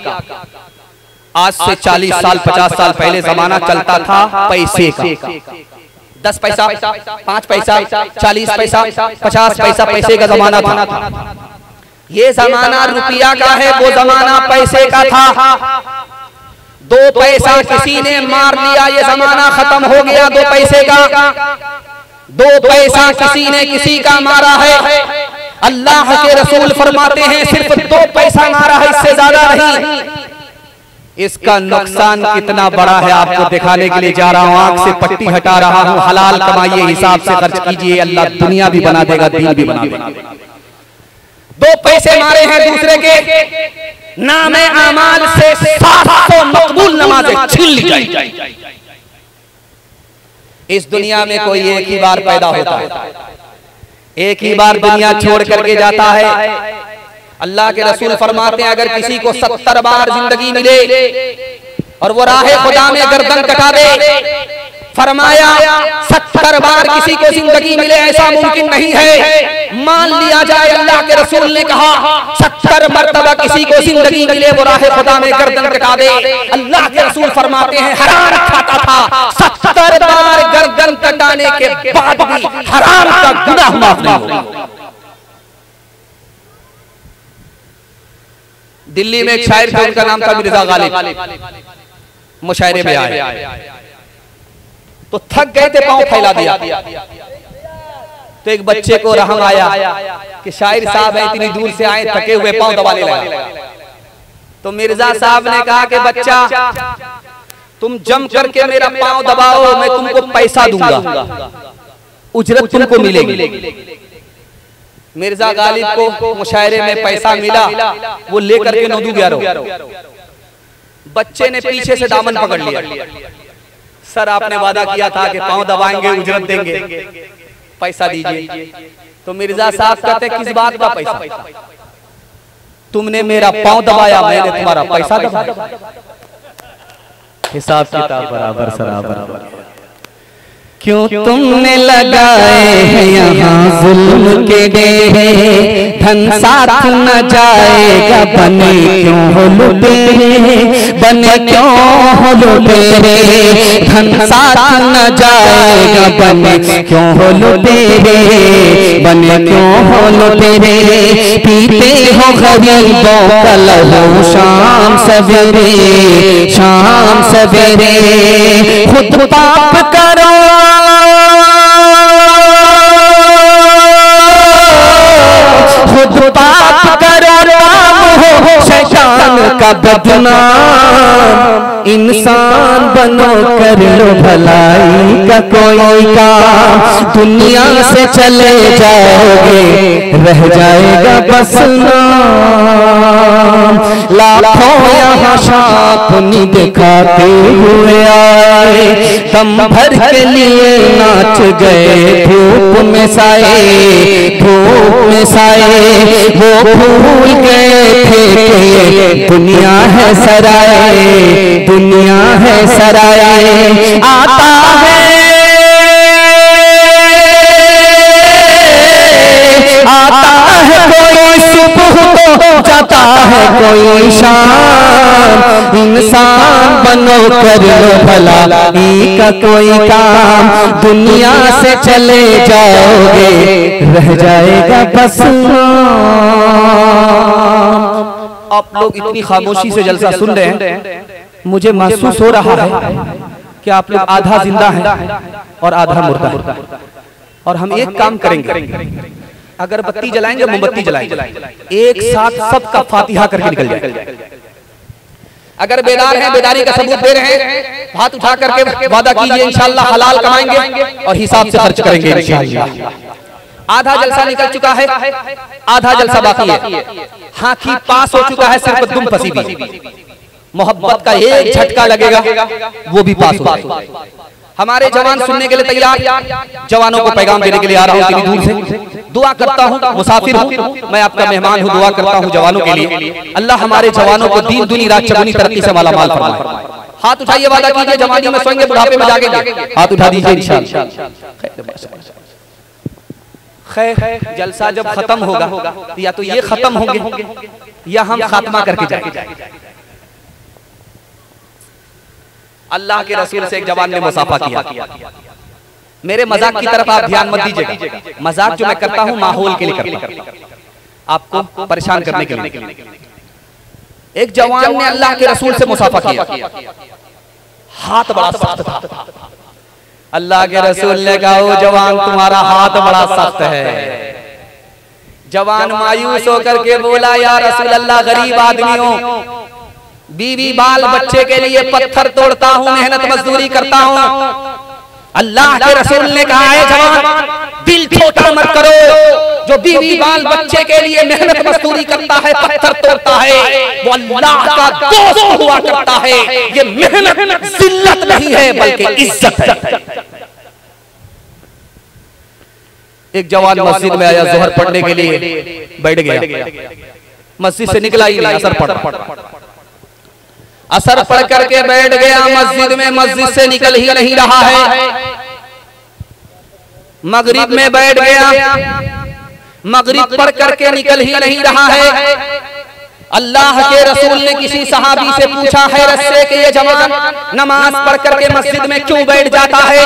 आज से 40 साल 50 साल पहले जमाना चलता था पैसे का। 10 पैसा, 5 पैसा, 40 पैसा, 50 पैसा पैसे का जमाना था। ये जमाना रुपया का है, वो जमाना पैसे का था। 2 पैसा किसी ने मार लिया, ये जमाना खत्म हो गया 2 पैसे का। 2 पैसा किसी ने किसी का मारा है। अल्लाह के रसूल फरमाते हैं सिर्फ 2 पैसा मारा है, इससे ज्यादा नहीं। इसका नुकसान कितना बड़ा है आपको दिखाने के लिए जा रहा हूं। आंख से पट्टी हटा रहा हूं। हलाल कमाइए, हिसाब से खर्च कीजिए, अल्लाह दुनिया भी बना देगा, दीन भी बना देगा। 2 पैसे मारे हैं दूसरे के, नामे आमाल से 700 मकबूल नमाजें छीन ली जाएगी। इस दुनिया में कोई एक ही बार पैदा होता है, एक ही बार दुनिया छोड़ करके जाता है। अल्लाह के रसूल फरमाते हैं अगर किसी को 70 बार जिंदगी मिले और वो राहे खुदा में गर्दन कटा दे, फरमाया 70 बार किसी को जिंदगी मिले ऐसा मुमकिन नहीं है। मान लिया जाए अल्लाह के रसूल ने कहा 70 मरतबा किसी को जिंदगी मिले, वो राहे खुदा में गर्दन कटा दे। अल्लाह के रसूल फरमाते हैं हराम खाता था, 70 बार गर्दन कटाने के बाद भी हराम का गुनाह माफ नहीं होगा। दिल्ली में एक शायर थे, उनका नाम था मिर्जा गालिब। मुशायरे में आए तो थक गए थे, पांव फैला दिया। तो एक बच्चे को रहम आया कि शायर साहब है, इतनी दूर से आए, थके हुए, पांव दबाने लगा। तो मिर्जा साहब ने कहा कि बच्चा तुम जम करके मेरा पांव दबाओ, मैं तुमको पैसा दूंगा, उजरत तुमको मिलेगी। मिर्जा गालिब को मुशायरे में पैसा मिला, वो लेकर के 9-11 बच्चे ने पीछे से दामन पकड़ लिया। सर आपने वादा किया था कि पांव दबाएंगे, उजरत देंगे, पैसा दीजिए। तो मिर्जा साहब कहते किस बात का पैसा? तुमने मेरा पांव दबाया, मैंने तुम्हारा पैसा दबाया। हिसाब किताब बराबर सराबर। क्यों तुमने लगाए हैं यहाँ जुल्म के डेरे, धन साथ न जाएगा, बने क्यों हो लुटेरे, बने क्यों हो लुटेरे, धन साथ न जाएगा, बने क्यों हो लुटेरे, बने क्यों हो लुटेरे। पीते हो गरीबों का लहू शाम सवेरे, शाम सवेरे। खुद पाप करो खुद पाप करो, राम हो शैतान का बदनाम। इंसान बनो, कर लो भलाई का कोई काम, दुनिया से चले जाओगे, रह जाएगा बस नाम। लाखों यहाँ शापनी दिखाते हुए आए, दम भर के लिए नाच गए धूप में साए, धूप में साए। वो भूल गए थे कि दुनिया है सराय, दुनिया है सराय। आता है कोई सुबह तो जाता है कोई शाम। इंसान बनो, कर लो भलाई का कोई काम, दुनिया से चले जाओगे, रह जाएगा बस नाम। आप लोग इतनी खामोशी से जलसा सुन रहे हैं, मुझे महसूस हो रहा है कि आप लोग आधा जिंदा हैं और आधा मुर्दा है। और हम एक काम करेंगे, अगरबत्ती जलाएंगे, मोमबत्ती जलाएंगे, एक साथ सबका फातिहा करके निकल जाए। अगर बेदार हैं, बेदारी का सबूत दे रहे हैं, हाथ उठा करके वादा कीजिए इंशाअल्लाह हलाल कमाएंगे और हिसाब से खर्च करेंगे इंशाअल्लाह। आधा जलसा निकल चुका है, आधा जलसा बाकी है। हाथी पास हो चुका है, सिर्फ दुम फंसी भी। मोहब्बत का एक झटका लगेगा वो भी पास हो जाएगा। हमारे जवान सुनने के लिए तैयार, जवानों को पैगाम देने के लिए आ रहा हूँ दूर से। दुआ करता हूँ, मुसाफिर हूँ, मैं आपका मेहमान हूँ, दुआ करता हूँ जवानों के लिए। अल्लाह हमारे जवानों को दीन दुनी रात चौगुनी तरक्की से माला माल फरमाए। हाथ उठाइए, वादा कीजिए जवानी में सोएंगे, बुढ़ापे में जागेंगे। हाथ उठा दीजिए इंशाअल्लाह। खैर, जलसा जब खत्म होगा या तो ये खत्म होंगे या हम खात्मा करके जाएंगे। अल्लाह के रसूल से एक जवान ने मुसाफा किया। मेरे मजाक की तरफ आप ध्यान मत दीजिएगा, मजाक जो मैं करता हूं माहौल के लिए करता हूं, आपको परेशान करने के लिए। एक जवान ने अल्लाह के रसूल से मुसाफा किया, हाथ बड़ा सख्त था। अल्लाह के रसूल ने कहा, ओ जवान तुम्हारा हाथ बड़ा सख्त है। जवान मायूस होकर के बोला, या रसूल अल्लाह गरीब आदमी हो, बीवी बाल बच्चे के लिए पत्थर तोड़ता हूँ, मेहनत मजदूरी करता हूँ। अल्लाह के रसूल ने कहा, है जवान दिल छोटा मत करो, जो बीवी बाल बच्चे के लिए मेहनत मजदूरी करता है, पत्थर तोड़ता है, वो अल्लाह का दोस्त हुआ करता है। ये मेहनत जिल्लत नहीं है बल्कि इज्जत है। एक जवान मस्जिद में आया, जोहर पढ़ने के लिए बैठ गया, मस्जिद से निकला ही नहीं, असर पड़ा। असर पढ़ करके बैठ गया मस्जिद में, मस्जिद से निकल ही नहीं रहा है। मगरिब में बैठ गया, मगरिब पढ़ करके निकल ही नहीं रहा है। अल्लाह के रसूल ने किसी सहाबी से पूछा हैरत से कि ये जवान नमाज पढ़ करके मस्जिद में क्यों बैठ जाता है,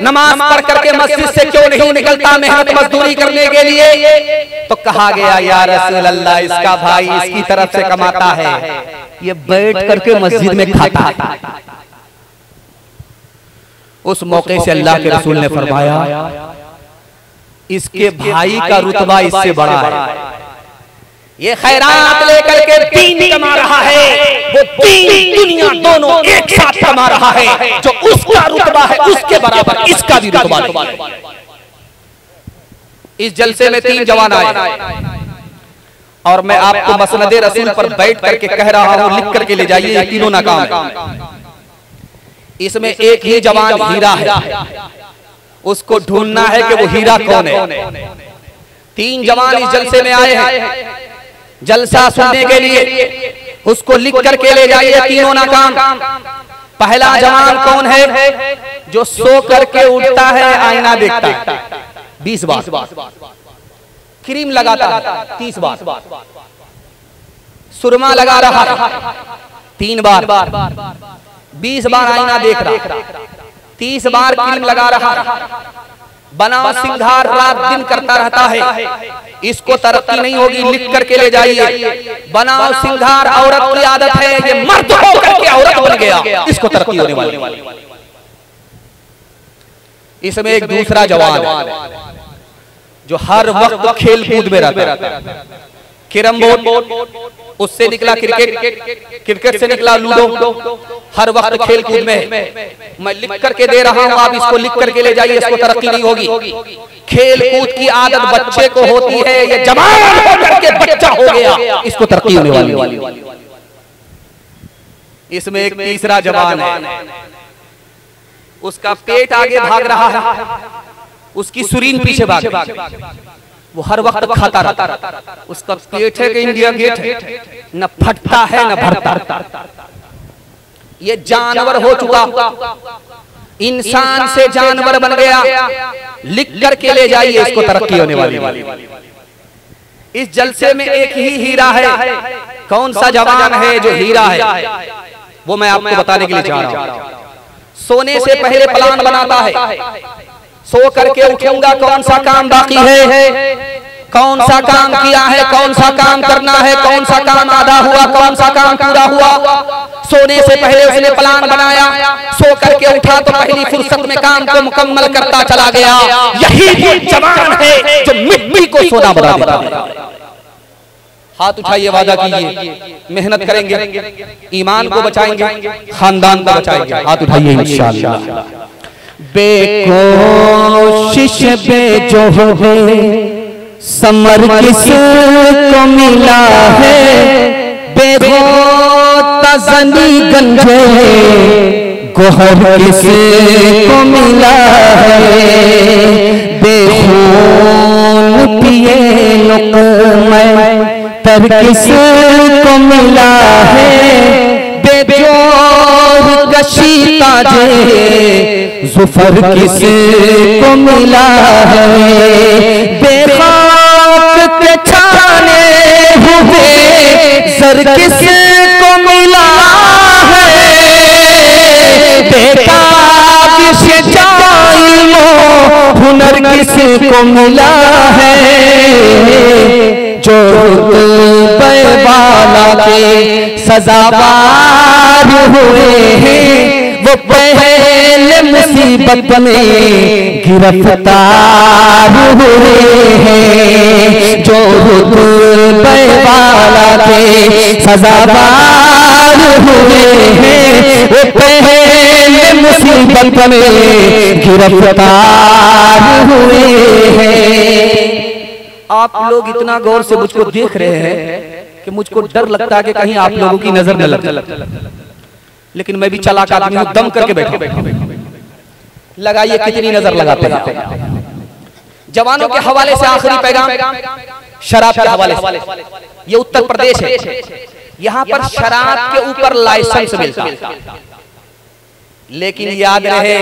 नमाज पढ़ करके मस्जिद से क्यों नहीं निकलता मेहनत मजदूरी करने के लिए? तो कहा गया, या रसूल अल्लाह, इसका भाई इसकी तरफ से कमाता है, ये बैठ करके मस्जिद में खाता है। उस मौके से अल्लाह के रसूल ने फरमाया, इसके भाई का रुतबा इससे बड़ा है। ये खैरात लेकर के दीन कमा रहा है, वो दीन दुनिया दोनों एक साथ कमा रहा है। जो उसका रुतबा है उसके बराबर इसका भी रुतबा है। इस जलसे में 3 जवान आए और मैं आपको मसनदे रसूल पर बैठ करके कह रहा हूं, लिख करके ले जाइए, ये तीनों नाकाम है। इसमें एक ही जवान हीरा है, उसको ढूंढना है कि वो हीरा कौन है। 3 जवान इस जलसे में आए हैं जलसा सुनने के लिए, उसको लिख करके ले जाइए, तीनों नाकाम। पहला जवान कौन है? जो सो करके उठता है, आईना देखता है 20 बार, क्रीम लगाता है 30 बार, सुरमा लगा रहा है 3 बार, 20 बार आईना देख रहा, 30 बार क्रीम लगा रहा, बनाओ सिंगार रात दिन करता रहता है। इसको तरक्की नहीं होगी, लिख करके ले जाइए। बनाओ सिंगार औरत की आदत है, ये मर्द होकर के औरत बन गया, इसको तरक्की होने वाली। इसमें एक दूसरा जवान है जो हर वक्त खेल कूद में रहता है। कैरम बोर्ड, उससे निकला क्रिकेट, क्रिकेट से निकला लूडो, हर वक्त खेल कूद में। मैं लिख करके दे रहा हूं, आप इसको लिख करके ले जाइए, इसको तरक्की नहीं होगी। खेल कूद की आदत बच्चे को होती है, ये जवान होकर के बच्चा हो गया, इसको तरक्की होने वाली। इसमें एक तीसरा जवान है, उसका पेट आगे भाग रहा है, उसकी सुरीन पीछे भाग रही है, वो हर वक्त खाता रहता, उसका पेट है कि इंडिया गेट है, न फटता है न भरता। ये जानवर हो चुका, इंसान से जानवर बन गया। लिख करके ले जाइए, इसको तरक्की होने वाली। इस जलसे में एक ही हीरा है। कौन सा जवान है जो हीरा है, वो मैं आपको बताने के लिए चाह रहा हूं। सोने से पहले प्लान बनाता है, सो करके उठूंगा, कौन सा काम बाकी है, कौन सा काम किया है, कौन सा काम करना है, कौन सा काम आधा हुआ, कौन सा काम पूरा हुआ। सोने से पहले उसने प्लान बनाया, सो करके उठा तो पहली फुर्सत में काम को मुकम्मल करता चला गया। यही वो जवान है जो मिट्टी को सोना बना देता है। हाथ उठाइए, वादा कीजिए, मेहनत करेंगे, ईमान को बचाएंगे, खानदान को बचाएंगे। हाथ उठाइए इंशाअल्लाह। बेकोशिश बेजो है, समर किसको मिला है, बेहोता वजनी गंजे गोहर किसको मिला है, बेखून पिए लुक़्मा तर किसको मिला है, बेजोर कशी ताजे ज़ुफ़र किसको मिला है, बेखाक के छाने हुए सर किसको मिला है, बेताबिश इल्मो हुनर किसको मिला है, जो वाला के सजावार हुए हैं वो पहले मुसीबत में गिरफ्तार हुए हैं, जो वाला के सजावार हुए हैं वो पहले मुसीबत में गिरफ्तार हुए हैं। आप लोग इतना गौर से मुझको देख रहे हैं कि मुझको डर लगता है कि कहीं आप लोगों की नजर न लग जाए, लेकिन मैं भी चालाक आदमी हूं, दम करके बैठा। लगाइए कितनी नजर लगाते हैं। जवानों के हवाले से आखिरी पैगाम शराब के हवाले से। ये उत्तर प्रदेश है, यहाँ पर शराब के ऊपर लाइसेंस मिलता है, लेकिन याद रहे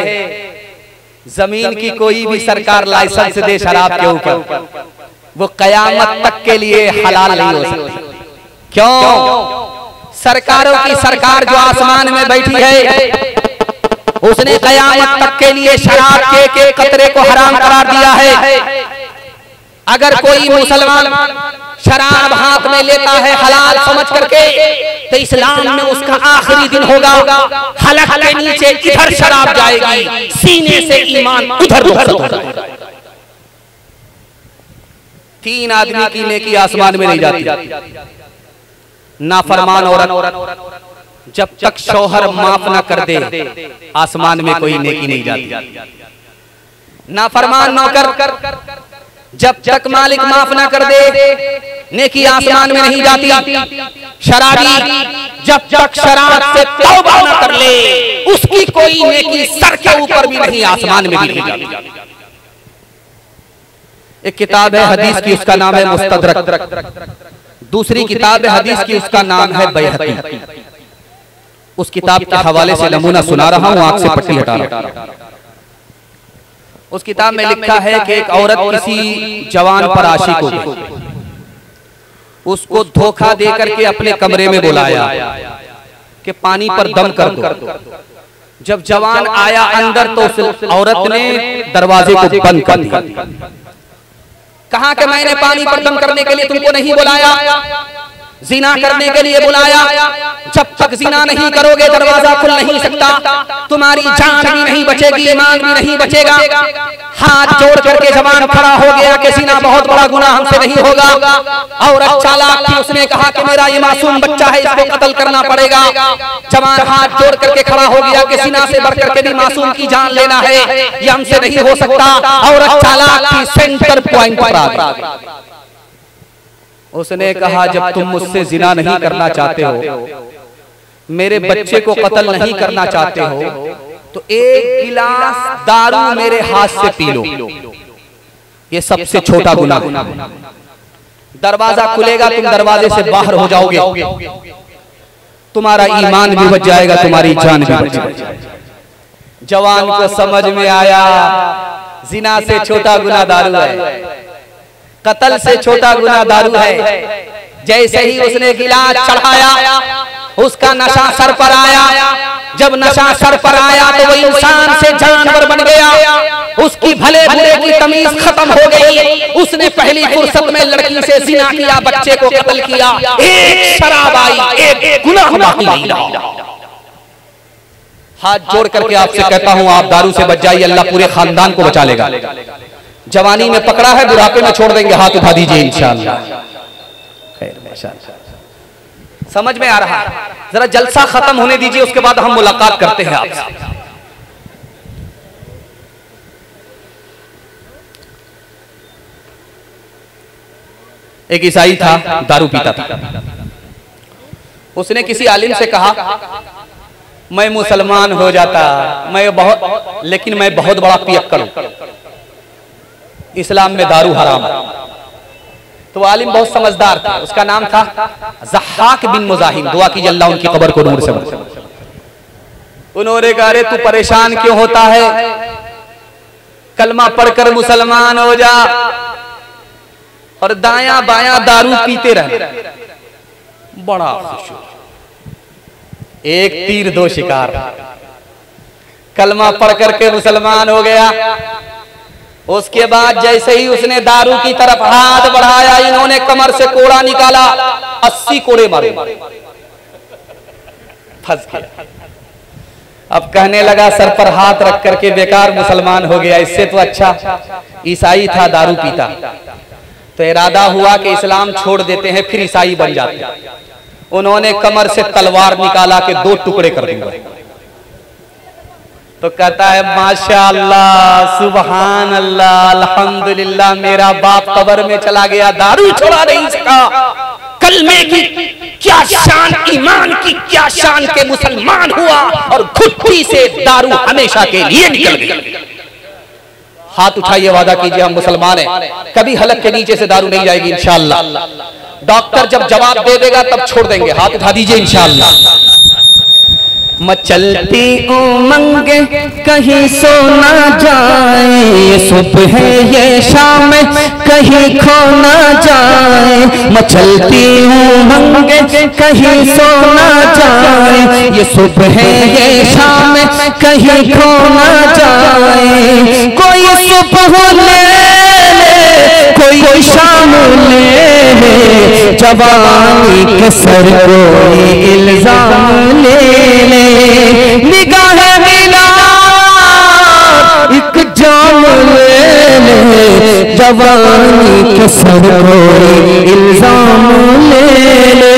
जमीन की कोई भी सरकार लाइसेंस दे शराब के ऊपर, वो कयामत तक के लिए हलाल नहीं हो सकती। क्यों? सरकारों की सरकार जो आसमान में बैठी है उसने कयामत तक के लिए शराब के कतरे को हराम करार दिया है। अगर कोई मुसलमान शराब हाथ में लेता है हलाल समझ करके, तो इस्लाम में उसका आखिरी दिन होगा, हलक के नीचे इधर शराब जाएगी, सीने से ईमान उधर उधर होगा। तीन आदमी की नेकी आसमान में नहीं जाती। नाफरमान औरत जब तक शौहर माफ ना कर दे आसमान में कोई नेकी नहीं जाती। नाफरमान नौकर जब तक मालिक माफ ना कर दे नेकी आसमान में नहीं जाती। शराबी जब तक शराब से तौबा ना कर ले उसकी कोई नेकी सर के ऊपर भी नहीं, आसमान में भी नहीं जाती। एक किताब है हदीस की, उसका नाम है मुस्तदरक। दूसरी किताब है हदीस की, उसका नाम है बैहक़ी। उस किताब के हवाले से नमूना सुना रहा हूं, आंख से पट्टी हटा रहा हूं। उस किताब में लिखा है कि एक औरत किसी जवान पर आशिक हो गई, उसको धोखा दे करके अपने कमरे में बुलाया कि पानी पर दम कर दो। जब जवान आया अंदर तो उस औरत ने दरवाजे को बंद कर दिया। कहा कि मैंने पानी पर दम करने के लिए तुमको नहीं बुलाया, जिना करने के लिए बुलाया। जब तक जिना नहीं करोगे दरवाजा खुल नहीं सकता, तुम्हारी जान भी नहीं बचेगी, ईमान भी नहीं बचेगा। हाथ जोड़ करके जवान खड़ा हो गया कि जिना बहुत बड़ा गुनाह हमसे नहीं होगा। और चालाक थी, उसने कहा कि मेरा ये मासूम बच्चा है, इसको कत्ल करना पड़ेगा। जवान हाथ जोड़ करके खड़ा हो गया कि जिना से बढ़ करके भी मासूम की जान लेना है, ये हमसे नहीं हो सकता। और चालाक थी, सेंटर पॉइंट पर आ गई। उसने कहा जब तुम मुझसे जिना नहीं करना चाहते हो, मेरे बच्चे को कत्ल नहीं करना चाहते हो, तो एक गिलास दारू मेरे हाथ से पी लो, ये सबसे छोटा गुनाह। दरवाजा खुलेगा, तुम दरवाजे से बाहर हो जाओगे, तुम्हारा ईमान भी बच जाएगा, तुम्हारी जान भी बच जाएगी। जवान को समझ में आया जिना से छोटा गुनाह दारू है, कत्ल से छोटा गुनाह दारू है। जैसे ही उसने गिलास चढ़ाया उसका नशा सर पर आया। जब नशा सर पर आया तो वो इंसान से जानवर बन गया, उसकी भले बुरे की तमीज खत्म हो गई। उसने पहली फुर्सत में लड़की से जिना किया, बच्चे को कत्ल किया। एक शराब आई, एक गुनाह बाकी नहीं रहा। हाथ जोड़ करके आपसे कहता हूं आप दारू से बच जाइए, अल्लाह पूरे खानदान को बचा लेगा। जवानी में पकड़ा है, बुढ़ापे में छोड़ देंगे, हाथ उठा दीजिए इंशाअल्लाह। समझ में आ रहा है? जरा जलसा खत्म होने दीजिए, उसके बाद हम मुलाकात करते हैं आपसे। एक ईसाई था, दारू पीता था। उसने किसी आलिम से कहा, मैं मुसलमान हो जाता, लेकिन मैं बहुत बड़ा पियक्कड़ हूं, इस्लाम में दारू हराम है। तो आलिम बहुत समझदार था, उसका नाम था ज़हाक बिन मुज़ाहिम, दुआ कीजिए अल्लाह उनकी कब्र को नूर से भरे। उन्होंने कहा, अरे तू परेशान क्यों होता है, कलमा पढ़कर मुसलमान हो जा और दाया बाया दारू पीते रहे। बड़ा खुश, एक तीर दो शिकार, कलमा पढ़ करके मुसलमान हो गया। उसके बाद जैसे ही उसने दारू की तरफ हाथ बढ़ाया, इन्होंने कमर से कोड़ा निकाला, 80 कोड़े मारे, फंस गया। अब कहने लगा सर पर हाथ रख करके बेकार मुसलमान हो गया, इससे तो अच्छा ईसाई था, दारू पीता। तो इरादा हुआ कि इस्लाम छोड़ देते हैं, फिर ईसाई बन जाते हैं। उन्होंने कमर से तलवार निकाला के 2 टुकड़े कर दूंगा। तो कहता है माशाअल्लाह, सुभान अल्लाह, अल्हम्दुलिल्लाह, मेरा बाप कब्र में चला गया, दारू छोड़ा नहीं सका। कलमे की क्या शान, ईमान की क्या शान के मुसलमान हुआ और घुट्टी से दारू हमेशा के लिए निकल गई। हाथ उठाइए, वादा कीजिए हम मुसलमान हैं, कभी हलक के नीचे से दारू नहीं जाएगी इंशाअल्लाह। डॉक्टर जब जवाब दे देगा तब छोड़ देंगे, हाथ उठा दीजिए इंशाअल्लाह। मचलती उमंग कहीं सो ना जाए, ये सुबह ये शाम कहीं खो ना जाए। मचलती उमंग कहीं सो ना जाए, ये सुबह ये शाम कहीं खो ना जाए। कोई सुबह ले ले, कोई शाम ले ले, जवानी के सर कोई इल्जाम ले ले। निगाह मिला एक जाम ले ले, जवानी के सर कोई इल्जाम ले ले।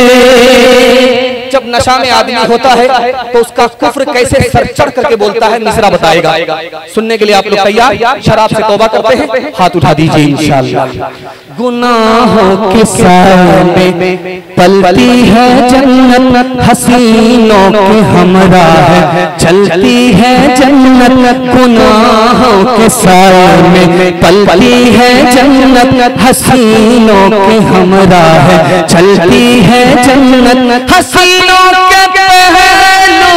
जब नशा में आदमी होता है तो उसका कुफ्र कैसे सर चढ़ करके बोलता है, मिसरा बताएगा। सुनने के लिए आप लोग तैयार? शराब से तौबा करते हैं, हाथ उठा दीजिए इंशाअल्लाह। गुनाहों के साए में पलती है जन्नत, हसीनों के हमराह चलती है जन्नत। गुनाहों के साए में पलती है जन्नत, हसीनों के हमराह चलती है जन्नत। हसीनों के पहलू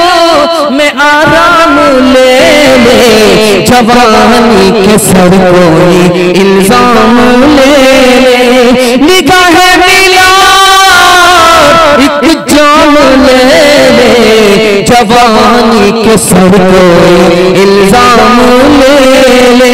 में आराम ले ले, जवानी के सर कोई इल्जाम ले ले। निगाह मिला एक जाम ले ले, जवानी के सर कोई इल्जाम ले ले।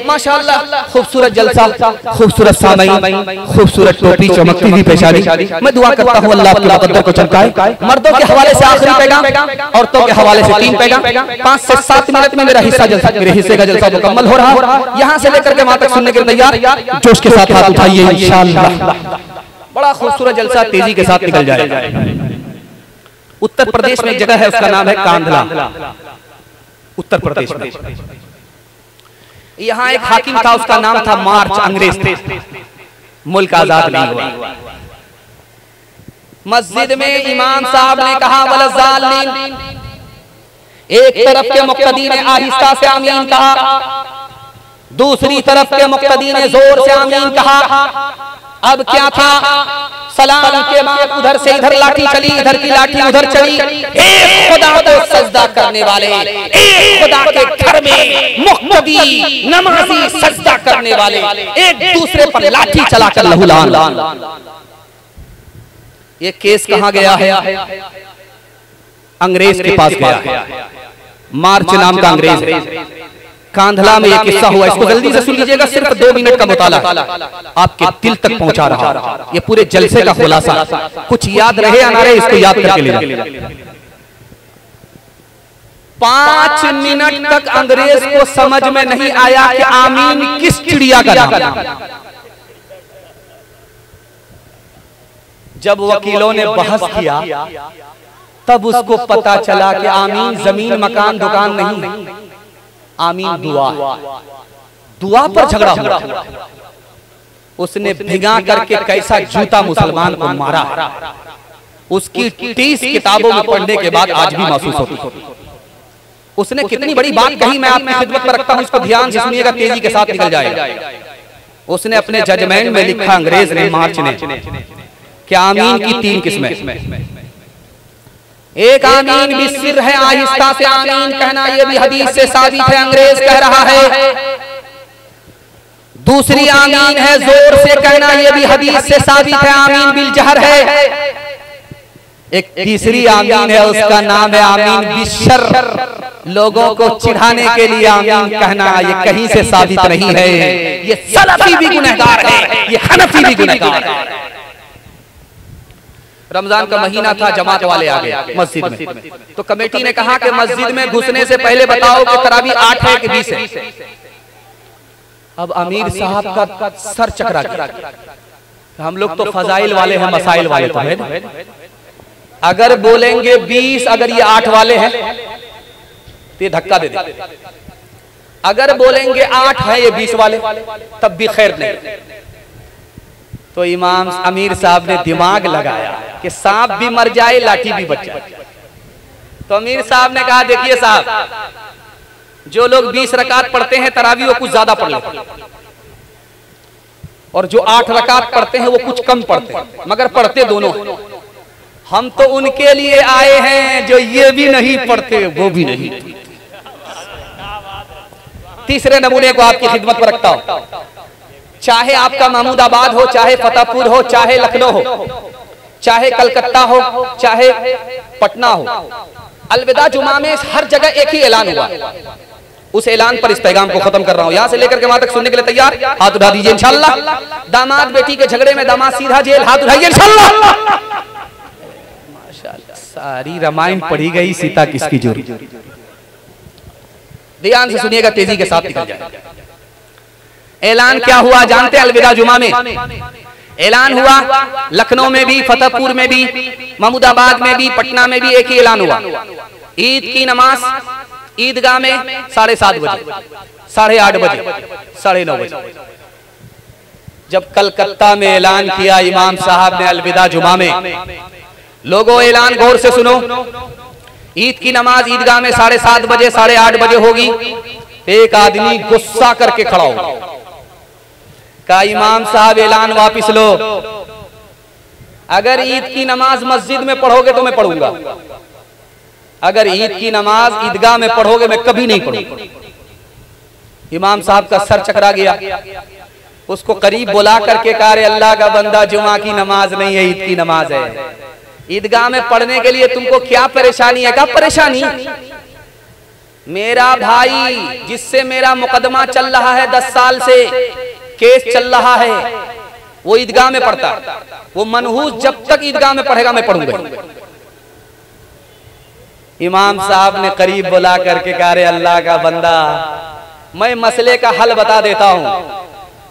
माशाअल्लाह, खूबसूरत जलसा, खूबसूरत सामईन, खूबसूरत टोपी, चमकती हुई पेशानी। मैं दुआ करता हूँ अल्लाह आपके मुकद्दर को चमकाए। मर्दों के हवाले से आखिरी पैगाम, औरतों के हवाले से 3 पैगाम। 5 से 7 मिनट में मेरा मेरे हिस्से का जलसा मुकम्मल हो रहा। यहाँ से लेकर के वहां तक सुनने के तैयार, जोश के साथ हाथ उठाइए इंशाअल्लाह। बड़ा खूबसूरत जलसा तेजी के साथ निकल जाएगा। उत्तर प्रदेश में एक जगह है, उसका नाम है कांधला, उत्तर प्रदेश में। यहाँ एक हाकिम था, उसका नाम था मार्च, अंग्रेज थे, मुल्क आजाद नहीं हुआ। मस्जिद में इमाम साहब ने कहा वलज़ालिमीन, एक तरफ के मुक्तदी ने आहिस्ता से आमीन कहा, दूसरी तरफ के मुक्तदी ने जोर से आमीन कहा। अब क्या था, सलाम के बाद उधर से इधर लाठी चली, इधर की लाठी उधर चली। एक खुदा को सजदा करने वाले, एक खुदा के घर में मुक्तदी नमाजी सजदा करने वाले एक दूसरे पर लाठी चलाकर लहूलान। ये केस कहां गया है? अंग्रेज के पास गया है। मार्च नाम का अंग्रेज। कांधला में एक किस्सा हुआ, इसको जल्दी से सुन लीजिएगा, सिर्फ 2 मिनट का मुताला आपके दिल तक पहुंचा रहा। ये पूरे जलसे का खुलासा, कुछ याद रहे या ना रहे इसको याद करके ले जाइए। 5 मिनट तक अंग्रेज को समझ में नहीं आया कि आमीन किस चिड़िया का नाम है। जब वकीलों ने बहस किया तब उसको पता चला कि आमीन जमीन मकान दुकान नहीं, आमीन दुआ, दुआ पर झगड़ा हुआ। उसने भिगा करके कैसा जूता मुसलमान को मारा। उसकी 30 किताबों में पढ़ने के बाद आज भी महसूस होती है। उसने कितनी बड़ी बात कही, मैं आपकी खिदमत में रखता हूं, इसको ध्यान से सुनिएगा, तेजी के साथ निकल जाएगा। उसने अपने जजमेंट में लिखा, अंग्रेज ने, मार्च ने, कि आमीन की 3 किस्में। एक आमीन बिस्सिर है, आहिस्ता से आमीन कहना, यह भी हदीस से साबित है, अंग्रेज कह रहा है। दूसरी आमीन है जोर से कहना, यह भी हदीस से साबित है, आमीन बिल जहर है। एक तीसरी आमीन है, उसका नाम है आमीन बिशर, लोगों को चिढ़ाने के लिए आमीन कहना, ये कहीं से साबित नहीं है। ये सलफी भी गुनहगार है, ये हनफी भी गुनहगार है। रमजान का महीना था, जमात वाले आ गए मस्जिद में, तो कमेटी ने कहा कि मस्जिद में घुसने से पहले बताओ कि तरावी 8 है कि 20 है। अब अमीर साहब का सर चकरा गया, हम लोग तो फजाइल वाले हैं, मसाइल वाले तो है। अगर बोलेंगे 20, अगर ये 8 वाले हैं तो ये धक्का दे दे। अगर बोलेंगे 8 है ये 20 वाले, तब भी खैर नहीं। तो इमाम अमीर साहब ने दिमाग लगाया कि सांप भी मर जाए, लाठी भी बच जाए। तो अमीर साहब ने कहा, देखिए साहब, जो लोग 20 रकात पढ़ते हैं तरावी वो कुछ ज्यादा पढ़ लेते हैं, और जो 8 रकात पढ़ते हैं वो कुछ कम पढ़ते हैं, मगर पढ़ते दोनों। हम तो उनके लिए आए हैं जो ये भी नहीं पढ़ते, वो भी नहीं। तीसरे नमूने को आपकी खिदमत पर रखता हूं, चाहे आपका महमूदाबाद हो, चाहे फतेहपुर हो, चाहे लखनऊ हो, चाहे कलकत्ता हो, चाहे पटना हो, अलविदा जुमा में हर जगह एक ही ऐलान हुआ। उस ऐलान पर इस पैगाम को खत्म कर रहा हूं, यहां से लेकर के वहां तक सुनने के लिए तैयार? हाथ उठा दीजिए इंशाअल्लाह। दामाद बेटी के झगड़े में दामाद सीधा जेल, हाथ उठाइए इंशाअल्लाह। माशाअल्लाह, सारी रामायण पढ़ी गई, सीता किसकी जोड़ी। ध्यान से सुनिएगा, तेजी के साथ निकल जाए। ऐलान क्या हुआ जानते हैं? अलविदा जुमा में ऐलान हुआ, लखनऊ में भी, फतेहपुर में भी, महमूदाबाद में भी, पटना में भी एक ही ऐलान हुआ। ईद की नमाज ईदगाह में 7:30 बजे, 8:30 बजे, 9:30 बजे। जब कलकत्ता में ऐलान किया इमाम साहब ने अलविदा जुमा में, लोगों ऐलान गौर से सुनो, ईद की नमाज ईदगाह में 7:30 बजे, 8:30 बजे होगी। एक आदमी गुस्सा करके खड़ा हो, कहा इमाम साहब ऐलान वापिस लो, अगर ईद की नमाज मस्जिद में पढ़ोगे तो मैं पढ़ूंगा, अगर ईद की नमाज ईदगाह में पढ़ोगे मैं कभी नहीं पढ़ूंगा। इमाम साहब का सर चकरा गया, उसको करीब बुला करके कहा, अरे अल्लाह का बंदा, जुमा की नमाज नहीं है, ईद की नमाज है, ईदगाह में पढ़ने के लिए तुमको क्या परेशानी है? कहा परेशानी, मेरा भाई जिससे मेरा मुकदमा चल रहा है 10 साल से, केस चल रहा है, वो ईदगाह में पढ़ता, वो मनहूस जब तक ईदगाह में पढ़ेगा मैं पढ़ूंगा। इमाम साहब ने करीब बुला करके कहा, अरे अल्लाह का बंदा, मैं मसले का हल बता देता हूं,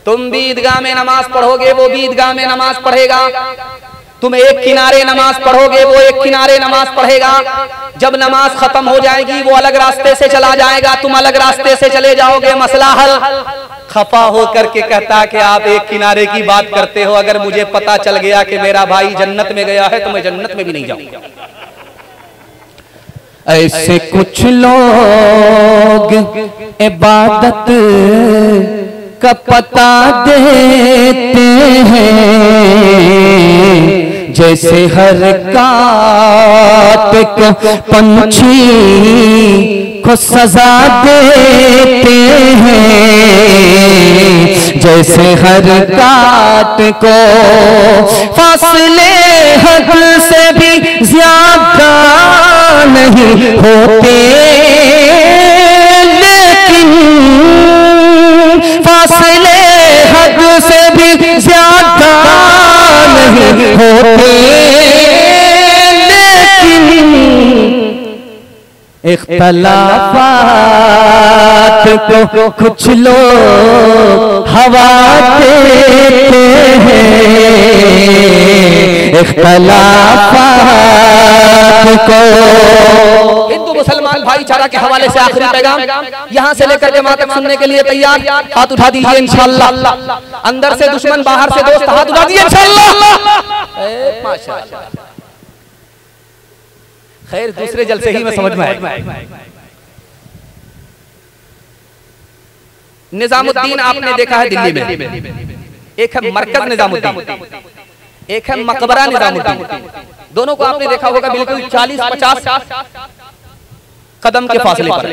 तुम भी ईदगाह में नमाज पढ़ोगे, वो भी ईदगाह में नमाज पढ़ेगा, तुम एक किनारे नमाज पढ़ोगे, वो एक किनारे नमाज पढ़ेगा। जब नमाज खत्म हो जाएगी वो अलग रास्ते से चला जाएगा, तुम अलग रास्ते से चले जाओगे, मसला हल। खफा हो करके कहता कि आप एक किनारे की बात करते हो, अगर मुझे पता चल गया कि मेरा भाई जन्नत में गया है तो मैं जन्नत में भी नहीं जाऊंगा। ऐसे कुछ लोग इबादत का पता देते हैं, जैसे हर काट को पंछी को सजा देते हैं, जैसे हर काट को फासले हद से भी ज्यादा नहीं होते, लेकिन फासले हद से भी ज्यादा नहीं होते, लेकिन इख्तलाफात को कुछ लोग हवा देते हैं, इख्तलाफात को। हिंदू मुसलमान भाईचारा के हवाले से आखिरी पैगाम यहां से लेकर के वहां तक सुनने के लिए तैयार? हाथ उठा दीजिए इंशाअल्लाह। अंदर से दुश्मन, बाहर से दोस्त, हाथ उठा दीजिए इंशाअल्लाह। माशाअल्लाह। खैर दूसरे जलसे ही में समझ में आए। निजामुद्दीन आपने देखा है दिल्ली में, एक है मरकज निजामुद्दीन, एक है मकबरा निजामुद्दीन। दोनों को आपने देखा होगा बिल्कुल 40-50 कदम के फासले पर।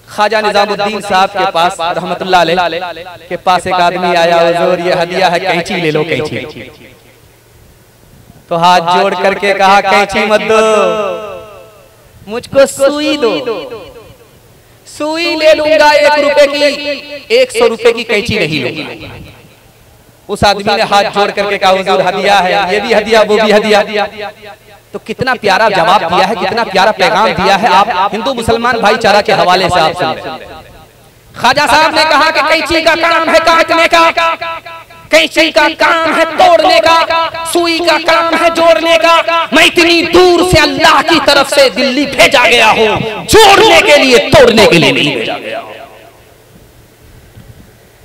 ख्वाजा निजामुद्दीन साहब के पास रहमतुल्लाह अलैह के पास एक आदमी आया, हुजूर ये हदिया है, कैंची ले लो कैंची। तो हाथ जोड़ करके कहा कैंची मत दो, मुझको सुई दो, सुई ले लूंगा 1 रुपए की, 100 रुपए की कैंची नहीं लूंगा। उस आदमी ने हाथ जोड़ करके कहा हुजूर हदिया है, ये भी हदिया वो भी हदिया। तो कितना प्यारा जवाब दिया है, कितना प्यारा पैगाम दिया है। आप हिंदू मुसलमान भाईचारा के हवाले से आप सुन रहे हैं। ख्वाजा साहब ने कहा कि कैंची का काम है काटने का, कैंची का काम है तोड़ने का, सुई का काम है जोड़ने का। मैं इतनी दूर से अल्लाह की तरफ से दिल्ली भेजा गया हूं, जोड़ने के लिए, तोड़ने के लिए नहीं भेजा गया।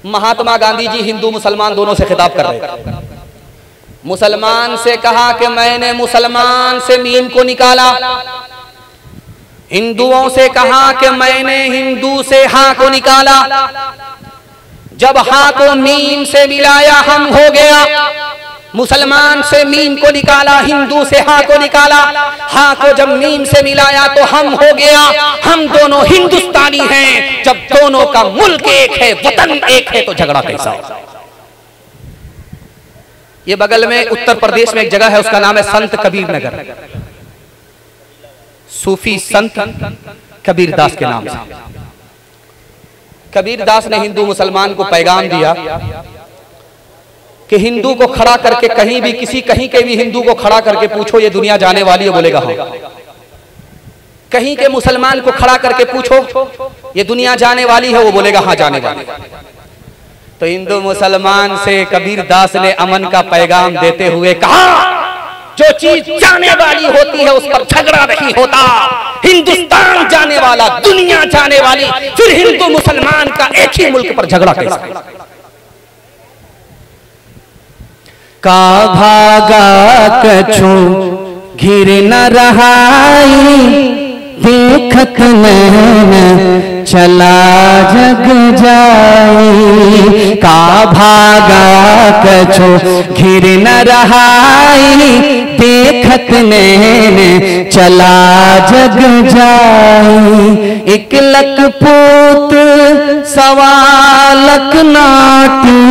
महात्मा गांधी जी हिंदू मुसलमान दोनों से खिताब कर रहे हैं। मुसलमान से कहा कि मैंने मुसलमान से मीम को निकाला, हिंदुओं से कहा कि मैंने हिंदू से हां को निकाला। जब हां को मीम से मिलाया हम हो गया, मुसलमान से मीम को निकाला, हिंदू से हां को निकाला, हां को जब मीम से मिलाया तो हम हो गया। हम दोनों हिंदुस्तानी हैं। जब दोनों का मुल्क एक है, वतन एक है, तो झगड़ा कैसा? ये बगल में उत्तर प्रदेश में एक जगह है, उसका नाम है संत कबीर नगर, सूफी संत कबीर दास के नाम से। कबीर दास ने हिंदू मुसलमान को पैगाम दिया कि हिंदू को खड़ा करके कहीं भी, किसी कहीं के भी हिंदू को खड़ा करके पूछो ये दुनिया जाने वाली है, बोलेगा हाँ। कहीं के मुसलमान को खड़ा करके पूछो ये दुनिया जाने वाली है, वो बोलेगा हाँ जाने वाली है। तो हिंदू मुसलमान से कबीर दास ने अमन का पैगाम देते हुए कहा जो चीज जाने वाली होती है उस पर झगड़ा नहीं होता। हिंदुस्तान जाने वाला, दुनिया जाने वाली, फिर हिंदू मुसलमान का एक ही मुल्क पर झगड़ा कैसा? का भागा कछु घिर न रहाई, देखत नैन चला जग जाई। का भागा कछु घिर न रहाई, देखत नैन चला जग जाई। एक लक पूत सवालक नाटी,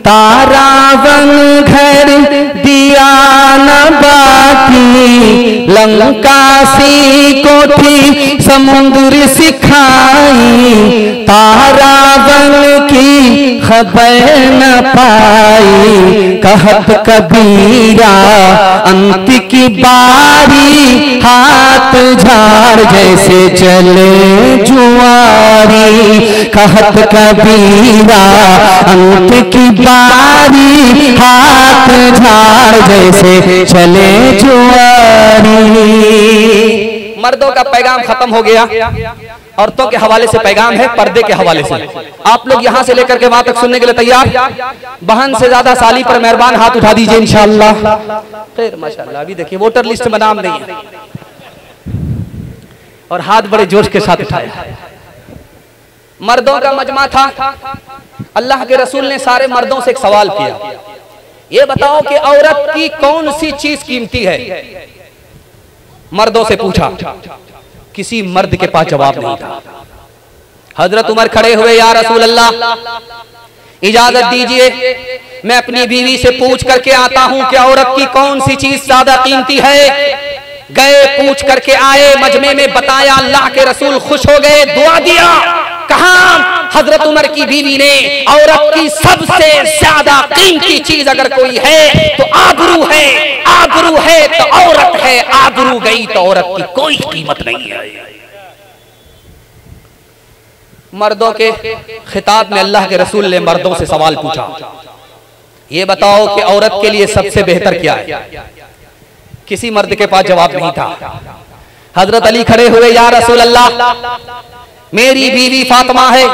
तारावन घर दिया न बाकी। लंकासी कोठी समुद्र सिखाई, तारावन की खबर न पाई। कहत कबीरा अंत की बारी, हाथ झाड़ जैसे चले जुआरी। कहत कबीरा अंत की बारी, हाथ झाड़ जैसे चले जुआरी। मर्दों का पैगाम खत्म हो गया, औरतों के हवाले से पैगाम है, पर्दे के हवाले से। आप लोग यहां से लेकर के वहां तक सुनने के लिए तैयार? बहन से ज्यादा साली पर मेहरबान हाथ उठा दीजिए इंशाअल्लाह। खैर माशाअल्लाह, अभी देखिए वोटर लिस्ट में नाम नहीं है और हाथ बड़े जोश के साथ उठाया। मर्दों का मजमा था। अल्लाह के रसूल ने सारे मर्दों से एक सवाल किया, ये बताओ कि औरत की कौन सी चीज कीमती है? मर्दों से पूछा, किसी मर्द के पास जवाब नहीं था। हजरत उमर खड़े हुए, या रसूल अल्लाह इजाजत दीजिए, मैं अपनी बीवी से पूछ करके आता हूं कि औरत की कौन सी चीज ज्यादा कीमती है। गए, पूछ करके आए, मजमे में बताया, अल्लाह के रसूल खुश हो गए, दुआ दिया। कहा हजरत उमर की बीवी ने, औरत की सबसे ज्यादा कीमती चीज अगर कोई है तो आबरू है, आबरू है तो औरत है, आबरू गई तो औरत की कोई कीमत नहीं है। मर्दों के खिताब में अल्लाह के रसूल ने मर्दों से सवाल पूछा, ये बताओ कि औरत के लिए सबसे बेहतर क्या है? किसी मर्द के पास जवाब नहीं था। हजरत अली खड़े हुए, या रसूल अल्लाह मेरी बीवी फातिमा है,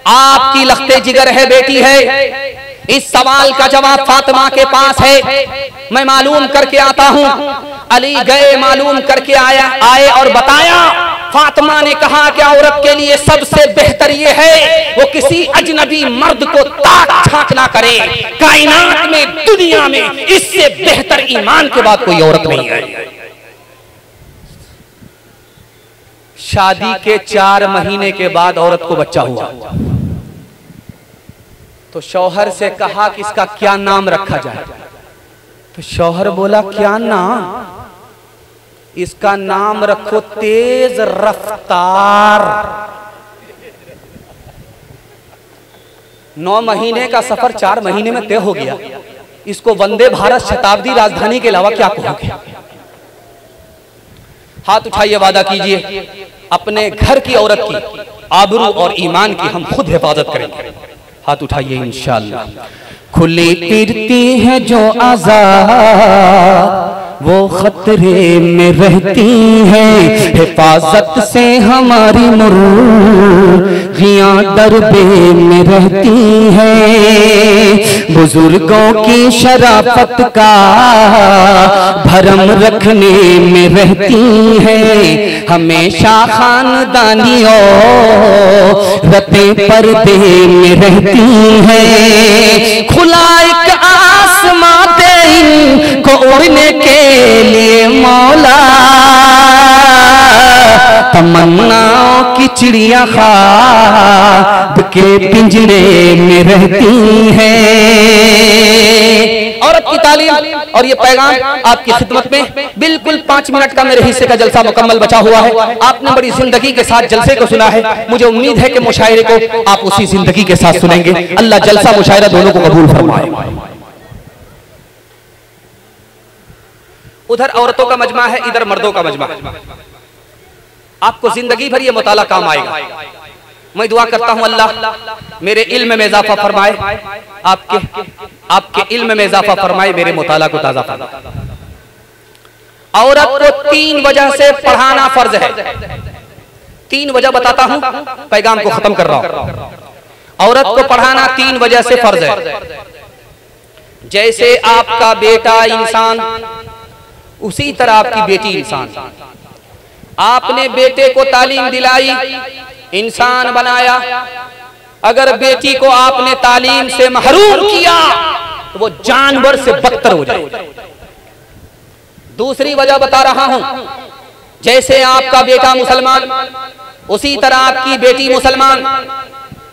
आपकी लख्ते जिगर है, बेटी है। इस सवाल का जवाब फातिमा के पास है, मैं मालूम करके आता हूं। अली गए, मालूम करके आए और बताया। फातिमा ने कहा कि औरत के लिए सबसे बेहतर ये है वो किसी अजनबी मर्द को ताक झांक ना करे। कायनात में, दुनिया में इससे बेहतर ईमान के बाद कोई औरत नहीं है। शादी के 4 महीने के बाद औरत को बच्चा हुआ तो शौहर से कहा कि इसका क्या नाम रखा जाए। तो शौहर बोला, क्या नाम? इसका नाम रखो तेज रफ्तार। 9 महीने का सफर 4 महीने में तय हो गया। इसको वंदे भारत शताब्दी राजधानी के अलावा क्या कहोगे? हाथ उठाइए, वादा कीजिए अपने घर की औरत की आबरू और ईमान की हम खुद हिफाजत करेंगे। हाथ उठाइए इंशाअल्लाह। खुली फिरती है जो आजाद वो खतरे में रहती है, हिफाजत से हमारी मुर्गियां डरबे में रहती है। बुजुर्गों की शराफत का भरम रखने में रहती है, हमेशा खानदानियों रते पर्दे में रहती है। खुला एक आसमां दे इनको उड़ने के लिए मौला, तमन्नाओं की चिड़िया ख्वाब के पिंजरे में रहती है। औरत की तालीम और ये पैगाम आपकी खिदमत में बिल्कुल 5 मिनट का मेरे हिस्से का जलसा मुकम्मल बचा हुआ है। आपने बड़ी जिंदगी के साथ जलसे को सुना है, मुझे उम्मीद है कि मुशायरे को आप उसी जिंदगी के साथ सुनेंगे। अल्लाह जलसा मुशायरा दोनों को कबूल फरमाए। उधर औरतों का मजमा है, इधर मर्दों का मजमा है। आपको जिंदगी भर ये मुताला काम आएगा। मैं दुआ करता हूं अल्लाह मेरे इल्म में इजाफा फरमाए, आपके इल्म में इजाफा फरमाए, मेरे मुताला को ताजा फरमाए। औरत को 3 वजह से पढ़ाना फर्ज है। 3 वजह बताता हूं, पैगाम को खत्म कर रहा हूं। औरत को पढ़ाना 3 वजह से फर्ज है। जैसे आपका बेटा इंसान उसी तरह आपकी बेटी इंसान। आपने बेटे को तालीम दिलाई, इंसान बनाया। अगर बेटी को आपने तालीम से महरूम किया तो वो जानवर से बदतर हो जाए। दूसरी वजह बता रहा हूं, जैसे आपका बेटा मुसलमान उसी तरह आपकी बेटी मुसलमान।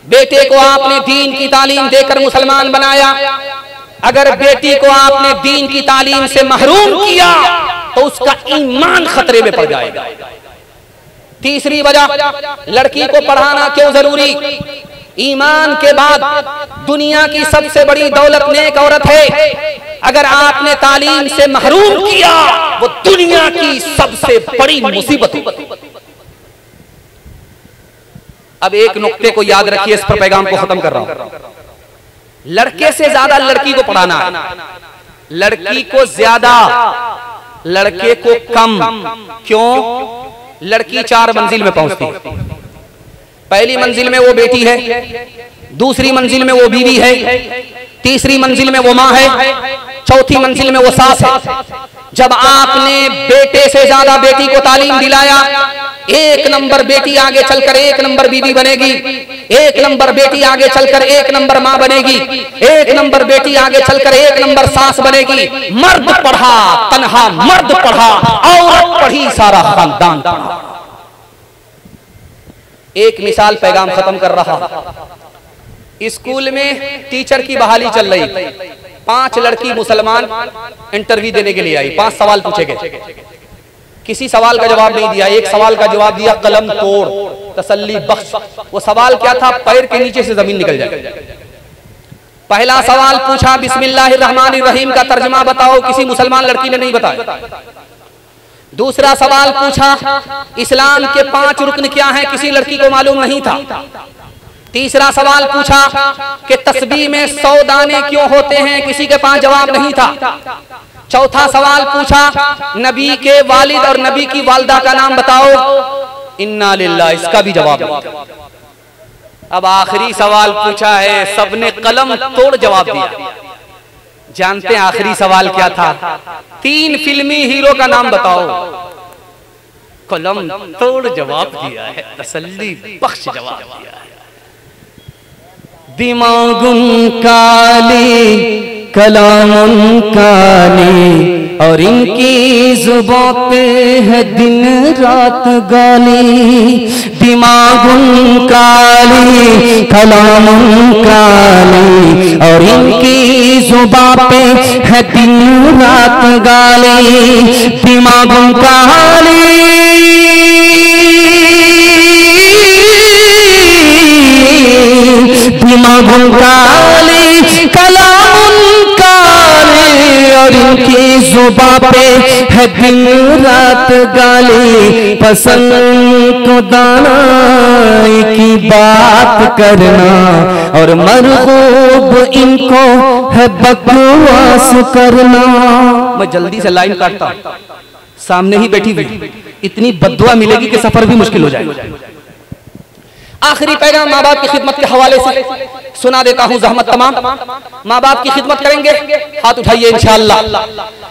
बेटे को आपने दीन की तालीम देकर मुसलमान बनाया। अगर बेटी को आपने दीन की तालीम से महरूम किया तो उसका ईमान खतरे में पड़ जाएगा। तीसरी वजह, लड़की को पढ़ाना क्यों जरूरी? ईमान के बाद दुनिया की सबसे बड़ी दौलत नेक औरत है। अगर आपने तालीम से महरूम किया वो दुनिया की सबसे बड़ी मुसीबत है। अब एक नुक्ते को याद रखिए, इस पर पैगाम को खत्म कर रहा हूं। लड़के से ज्यादा लड़की को पढ़ाना है, लड़की को ज्यादा लड़के को कम। क्यों? लड़की 4 मंजिल में पहुंचती है। पहली मंजिल में वो बेटी है, दूसरी मंजिल में वो बीवी है, तीसरी मंजिल में वो माँ है, चौथी मंजिल में वो सास है। जब आपने बेटे से ज्यादा बेटी को तालीम दिलाया, 1 नंबर बेटी आगे चलकर 1 नंबर बीवी बनेगी, 1 नंबर बेटी आगे चलकर 1 नंबर माँ बनेगी, 1 नंबर बेटी आगे चलकर 1 नंबर सास बनेगी। मर्द पढ़ा, तन्हा मर्द पढ़ा, औरत पढ़ी, सारा खानदान पढ़ा। एक मिसाल, पैगाम खत्म कर रहा। स्कूल में टीचर की बहाली चल रही, 5 लड़की मुसलमान इंटरव्यू देने के लिए आई। 5 सवाल पूछे गए, किसी सवाल का जवाब नहीं दिया। एक सवाल का जवाब दिया कलम तोड़, तसल्ली बख्श। वो सवाल क्या था? पैर के नीचे से जमीन निकल जाए। पहला सवाल पूछा बिस्मिल्लाहिर्रहमानिर्रहीम का तर्जुमा बताओ, किसी मुसलमान लड़की ने नहीं बताया। दूसरा सवाल पूछा इस्लाम के 5 रुकन क्या हैं, किसी लड़की को मालूम नहीं था। तीसरा सवाल पूछा कि तस्बीह में 100 दाने क्यों होते हैं, किसी के पास जवाब नहीं था। चौथा सवाल पूछा नबी के वालिद और नबी की वालदा का नाम बताओ, इन्ना लिल्लाह, इसका भी जवाब नहीं। अब आखिरी सवाल पूछा है, सबने कलम तोड़ जवाब दिया। जानते हैं आखिरी सवाल क्या था? 3 फिल्मी हीरो का नाम बताओ। कलम तोड़ जवाब दिया है, तसल्ली बख्श जवाब दिया है। दिमागुन काली कलामुन काली और इनकी जुबां पे है दिन रात गाली। दिमागुन काली कलामुन काली और इनकी जुबां पे है दिन रात गाली। दिमागुन काली दिमागुन काली कलामुन काली और इनकी जुबां पे है दिन रात गाली। पसंद को दानाई की बात करना और मरगूब इनको है बकवास करना। मैं जल्दी से लाइन काटता हूं, सामने ही बैठी हुई इतनी बद्दुआ मिलेगी कि सफर भी मुश्किल हो जाएगा। आखिरी पैगाम माँ बाप की खिदमत के हवाले से सुना देता हूँ। जहमत तमाम माँ बाप की खिदमत करेंगे, हाथ उठाइए इंशाअल्लाह।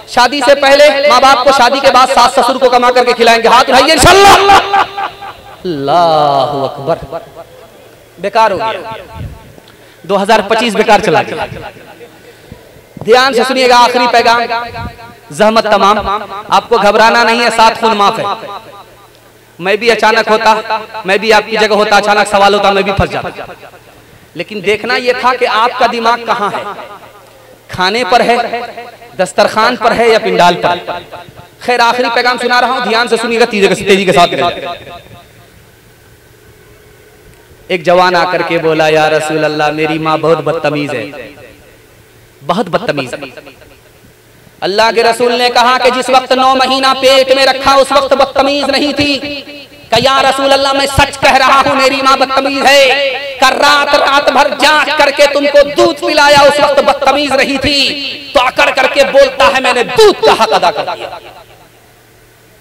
शादी से पहले माँ बाप को, शादी के बाद सास ससुर को कमा करके खिलाएंगे, हाथ उठाइए इंशाअल्लाह। अल्लाहु अकबर। बेकार हो गया, 2025 बेकार चला गया। ध्यान से सुनिएगा, आखिरी पैगाम जहमत तमाम। आपको घबराना नहीं है, 7 खून माफ है। मैं भी अचानक होता, मैं भी आपकी जगह होता, अचानक सवाल होता, मैं भी फंस जाता। लेकिन देखना यह था कि आपका दिमाग कहां है, खाने पर है, दस्तरखान पर है या पिंडाल पर। खैर आखिरी पैगाम सुना रहा हूं, ध्यान से सुनिएगा, तेजी के साथ। एक जवान आकर के बोला, या रसूल अल्लाह मेरी माँ बहुत बदतमीज है, बहुत बदतमीज है। अल्लाह के रसूल ने कहा कि जिस वक्त 9 महीना पेट में रखा उस वक्त बदतमीज नहीं थी। या रसूल अल्लाह मैं सच कह रहा हूँ मेरी माँ बदतमीज है। रात भर जाग करके तुमको दूध पिलाया उस वक्त बदतमीज नहीं थी। तो आकर करके बोलता है मैंने दूध का हक अदा कर दिया।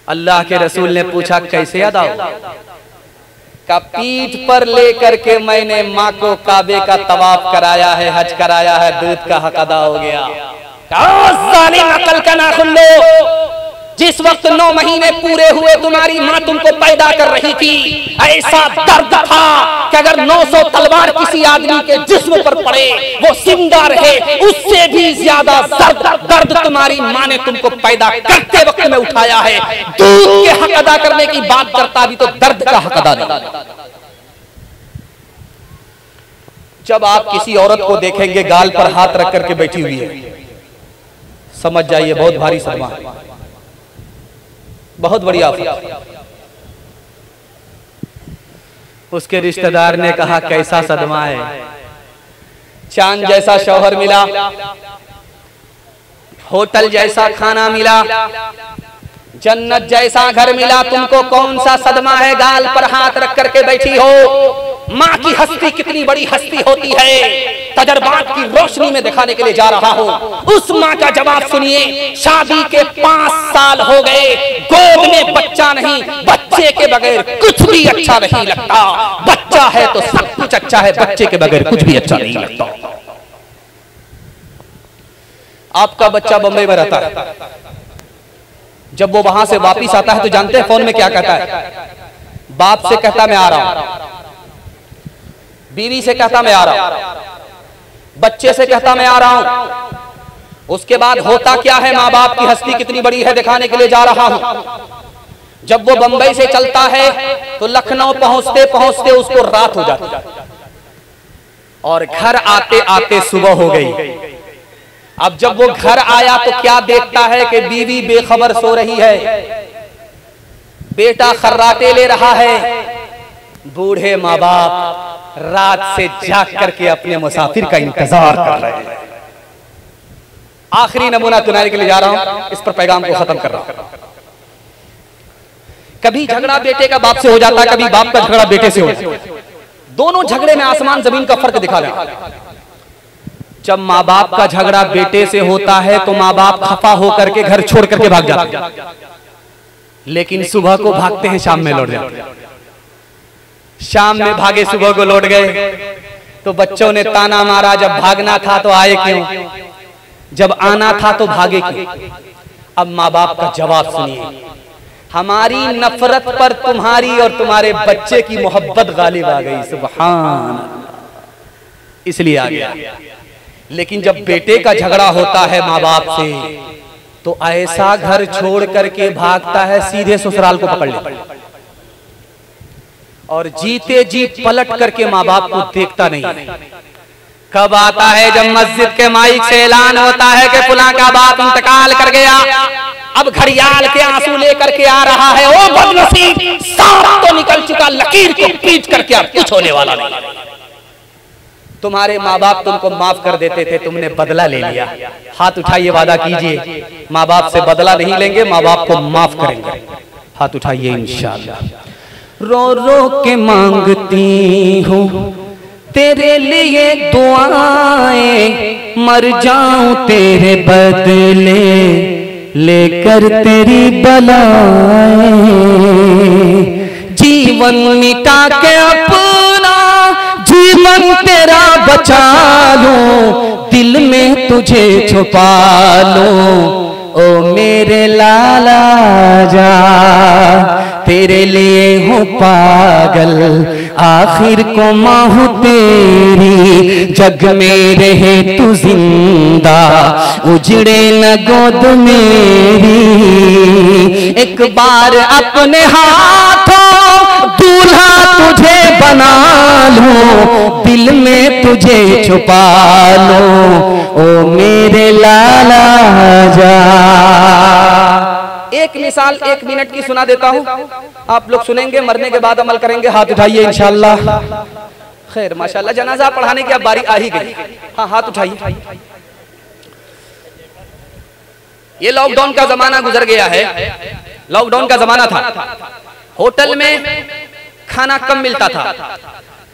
अल्लाह के रसूल ने पूछा कैसे अदा होगा? का पीठ पर लेकर के मैंने माँ को काबे का तवाफ कराया है, हज कराया है, दूध का हक अदा हो गया। अकल का नाखुन लो, जिस वक्त 9 महीने पूरे हुए तुम्हारी माँ तुमको पैदा कर रही थी, ऐसा दर्द था कि अगर 900 तलवार किसी आदमी के जिस्म पर पड़े वो जिंदा रहे, उससे भी ज्यादा दर्द तुम्हारी माँ ने तुमको पैदा करते वक्त में उठाया है। दूध के हक अदा करने की बात करता भी तो दर्द का हक अदा नहीं। जब आप किसी औरत को देखेंगे गाल पर हाथ रख करके बैठी हुई है, समझ जाइए बहुत भारी सदमा है, बहुत बड़ी आफत। उसके रिश्तेदार ने कहा कैसा सदमा है? चांद जैसा शौहर मिला, होटल जैसा खाना मिला, जन्नत जैसा घर मिला, तुमको कौन सा सदमा है? गाल पर हाथ रख करके बैठी हो। माँ की हस्ती कितनी बड़ी हस्ती होती है, तजर्बात की रोशनी में दिखाने के लिए जा रहा हूँ। उस माँ का जवाब सुनिए। शादी के 5 साल हो गए, गोद में बच्चा नहीं, बच्चे के बगैर कुछ भी अच्छा नहीं लगता। बच्चा है तो सब कुछ अच्छा है, बच्चे के बगैर कुछ भी अच्छा नहीं लगता। आपका बच्चा बम्बई में रहता है, जब वो वहां से वापिस आता है तो जानते हैं फोन में क्या कहता है? बाप से कहता मैं आ रहा हूं, बीवी से कहता मैं आ रहा हूं, बच्चे से कहता मैं आ रहा हूं। उसके बाद होता क्या है? माँ बाप की हस्ती कितनी बड़ी है दिखाने के लिए जा रहा हूं। जब वो बंबई से चलता है तो लखनऊ पहुंचते पहुंचते उसको रात हो जाती है और घर आते आते सुबह हो गई। अब जब वो घर आया तो क्या देखता है कि बीवी बेखबर सो रही है, बेटा खर्राटे ले रहा है। बूढ़े माँ बाप रात से जाग करके अपने मुसाफिर का इंतजार कर रहे हैं। आखिरी नमूना सुनाने के लिए जा रहा हूं, इस पर पैगाम को खत्म कर रहा हूं। कभी झगड़ा बेटे का बाप से हो जाता है, कभी बाप का झगड़ा बेटे से हो जाता है। दोनों झगड़े में आसमान जमीन का फर्क दिखा रहा है। जब माँ बाप का झगड़ा बेटे से होता है तो माँ बाप खफा होकर के घर छोड़ करके भाग जाते हैं, लेकिन सुबह को भागते हैं, शाम में लौट जाते हैं। शाम में भागे, सुबह को लौट गए तो बच्चों ने ताना मारा, जब भागना था तो आए क्यों? जब आना था तो भागे क्यों? अब माँ बाप का जवाब सुनिए। हमारी नफरत पर तुम्हारी और तुम्हारे बच्चे की मोहब्बत गालिब आ गई। सुभान अल्लाह, इसलिए आ गया। लेकिन जब बेटे का झगड़ा होता है माँ बाप से, तो ऐसा घर छोड़ करके भागता है, सीधे ससुराल को पकड़ लेता है और जीते जी पलट करके माँ बाप को देखता नहीं। कब आता है? जब मस्जिद के माइक से ऐलान होता है कि फलां का बाप इंतकाल कर गया। अब घड़ियाल के आंसू लेकर के आ रहा है, ओ बदनसीब, सांप तो निकल चुका, लकीर को पीट करके अब कुछ होने वाला नहीं। तुम्हारे माँ बाप तुमको माफ कर देते थे, तुमने बदला ले लिया। हाथ उठाइए, वादा कीजिए माँ बाप से बदला नहीं लेंगे, माँ बाप को माफ करेंगे। हाथ उठाइए इंशाअल्लाह। रो रो के मांगती हूँ तेरे लिए दुआएं, मर जाऊं तेरे बदले लेकर तेरी बलाएं, जीवन मिटा के अपना जीवन तेरा बचा लूं, दिल में तुझे छुपा लूं, ओ मेरे लाला जा, तेरे लिए हूँ पागल, आखिर को माँ हूँ तेरी, जग में रहे तू जिंदा, उजड़े न गोद मेरी, एक बार अपने हाथों दूल्हा तुझे बना लूं, दिल में तुझे छुपा लूं, ओ मेरे लाला जा। एक मिसाल 1 मिनट की सुना देता हूँ, आप लोग सुनेंगे, मरने के बाद अमल करेंगे। हाथ उठाइए इंशाअल्लाह। खैर माशाअल्लाह, जनाजा पढ़ाने की अब बारी आ ही गई। हाँ, हाथ उठाइए। ये लॉकडाउन का जमाना गुजर गया है। लॉकडाउन का जमाना था, होटल में खाना कम मिलता था।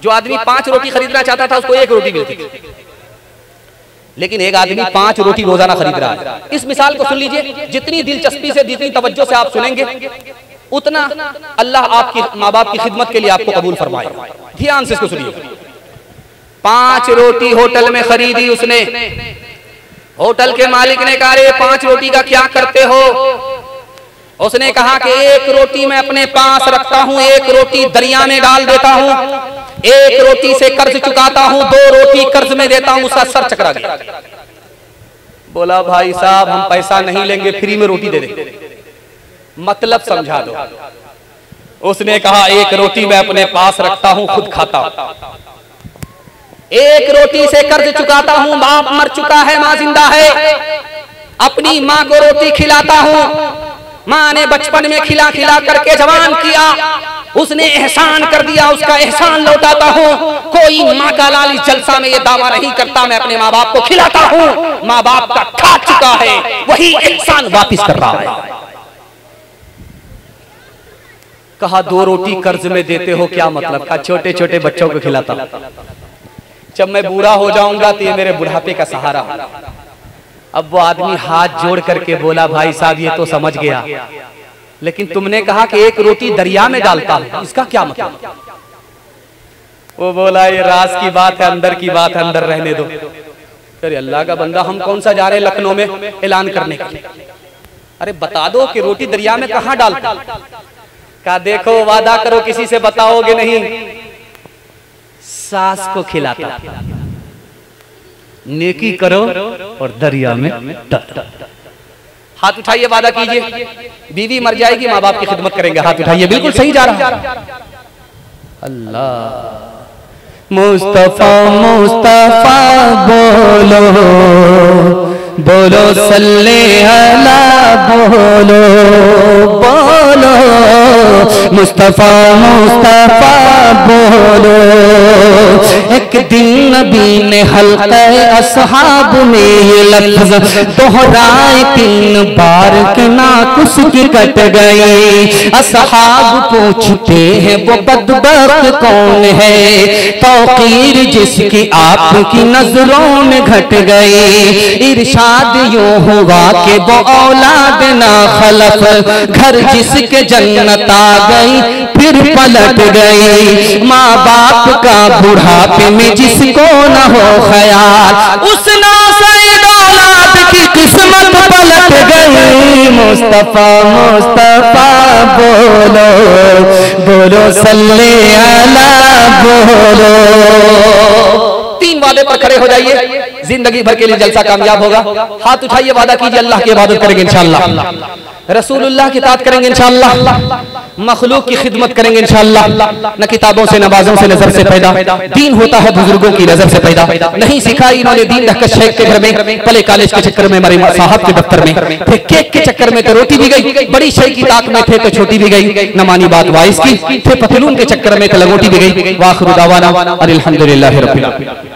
जो आदमी 5 रोटी खरीदना चाहता था उसको 1 रोटी मिलती थी, लेकिन एक आदमी 5 रोटी रोजाना खरीद रहा है। इस मिसाल को सुन लीजिए, जितनी दिलचस्पी से, जितनी तवज्जो से आप सुनेंगे, उतना अल्लाह आपकी माँ बाप की खिदमत के लिए आपको कबूल फरमाए। ध्यान से इसको सुनिए। 5 रोटी होटल में खरीदी उसने। होटल के मालिक ने कहा, अरे 5 रोटी का क्या करते हो? उसने कहा कि 1 रोटी मैं अपने पास रखता हूँ, 1 रोटी दरिया में डाल देता हूँ, 1 रोटी से कर्ज चुकाता हूँ, 2 रोटी कर्ज में देता हूँ। उसका सर चकरा गया। बोला, भाई साहब हम पैसा नहीं लेंगे, फ्री में रोटी दे दे, मतलब समझा दो। उसने कहा, 1 रोटी मैं अपने पास रखता हूँ, खुद खाता हूँ, 1 रोटी से कर्ज चुकाता हूँ। बाप मर चुका है, माँ जिंदा है, अपनी माँ को रोटी खिलाता हूँ। माँ ने बचपन में खिला खिला करके जवान किया, उसने एहसान कर दिया, उसका एहसान लौटाता हूँ। कोई माँ का लाली जलसा में ये दावा नहीं करता मैं अपने माँ बाप को खिलाता हूँ, माँ बाप का खा चुका है, वही एहसान वापिस कर रहा है। कहा 2 रोटी कर्ज में देते हो, क्या मतलब? कहा छोटे छोटे बच्चों को खिलाता हूँ, जब मैं बूढ़ा हो जाऊंगा तो ये मेरे बुढ़ापे का सहारा होगा। अब वो आदमी हाथ जोड़ करके बोला, भाई साहब ये तो समझ गया, लेकिन तुमने कहा कि 1 रोटी दरिया में डालता हूं, इसका क्या मतलब? वो बोला, ये राज की बात है, अंदर की बात है, अंदर रहने दो। अरे अल्लाह का बंदा, हम कौन सा जा रहे हैं लखनऊ में ऐलान करने के लिए? अरे बता दो कि रोटी दरिया में कहाँ डालता। कहा देखो, वादा करो किसी से बताओगे नहीं, सास को खिलाता, नेकी करो और दरिया में डालो। हाथ उठाइए, वादा कीजिए, बीवी मर जाएगी, माँ बाप की खिदमत करेंगे। हाथ उठाइए, बिल्कुल सही जा रहा है। अल्लाह, मुस्तफा मुस्तफा बोलो बोलो, सल्ले अला बोलो बोलो, मुस्तफा मुस्तफा बोलो। एक दिन नबी ने हल्क़े असहाब में ये लफ्ज़ दोहराए 3 बार के नाकुस की कट गई। असहाब पूछते हैं वो बदबख्त कौन है, तौक़ीर जिसकी आपकी नजरों में घट गई। इरशाद यूं हुआ कि वो औलाद ना खलफ, घर जिसके जन्नत आ गई फिर पलट गई। माँ बाप का बुढ़ापे में जिसको न हो ख्याल, उस नासैद औलाद की किस्मत पलट गई। मुस्तफा मुस्तफा बोलो बोलो सल्ले अला बोलो। 3 वादे पर खड़े हो जाइए, जिंदगी भर के लिए जलसा कामयाब होगा। हाथ उठाइए, वादा कीजिए अल्लाह की इबादत करेंगे इंशाअल्लाह, रसूलुल्लाह की इताअत करेंगे इंशाअल्लाह, मखलूक की खिदमत करेंगे इंशाअल्लाह। न किताबों से, नमाजों से, नजर से पैदा दीन होता है, बुजुर्गों की नजर से पैदा। नहीं सिखाई इन्होंने दीन रखकर शेख के घर में, पले कॉलेज के चक्कर में, मरे साहब के दफ्तर में, फिर केक के चक्कर में तो रोटी भी गई, बड़ी शेख की ताक में थे तो छोटी भी गई, न मानी बात वाइस की, फिर पतलून के चक्कर में तो लगोटी भी गई। वाखिर दावाना अनिल हम्दुलिल्लाहि रब्बिल आलमीन।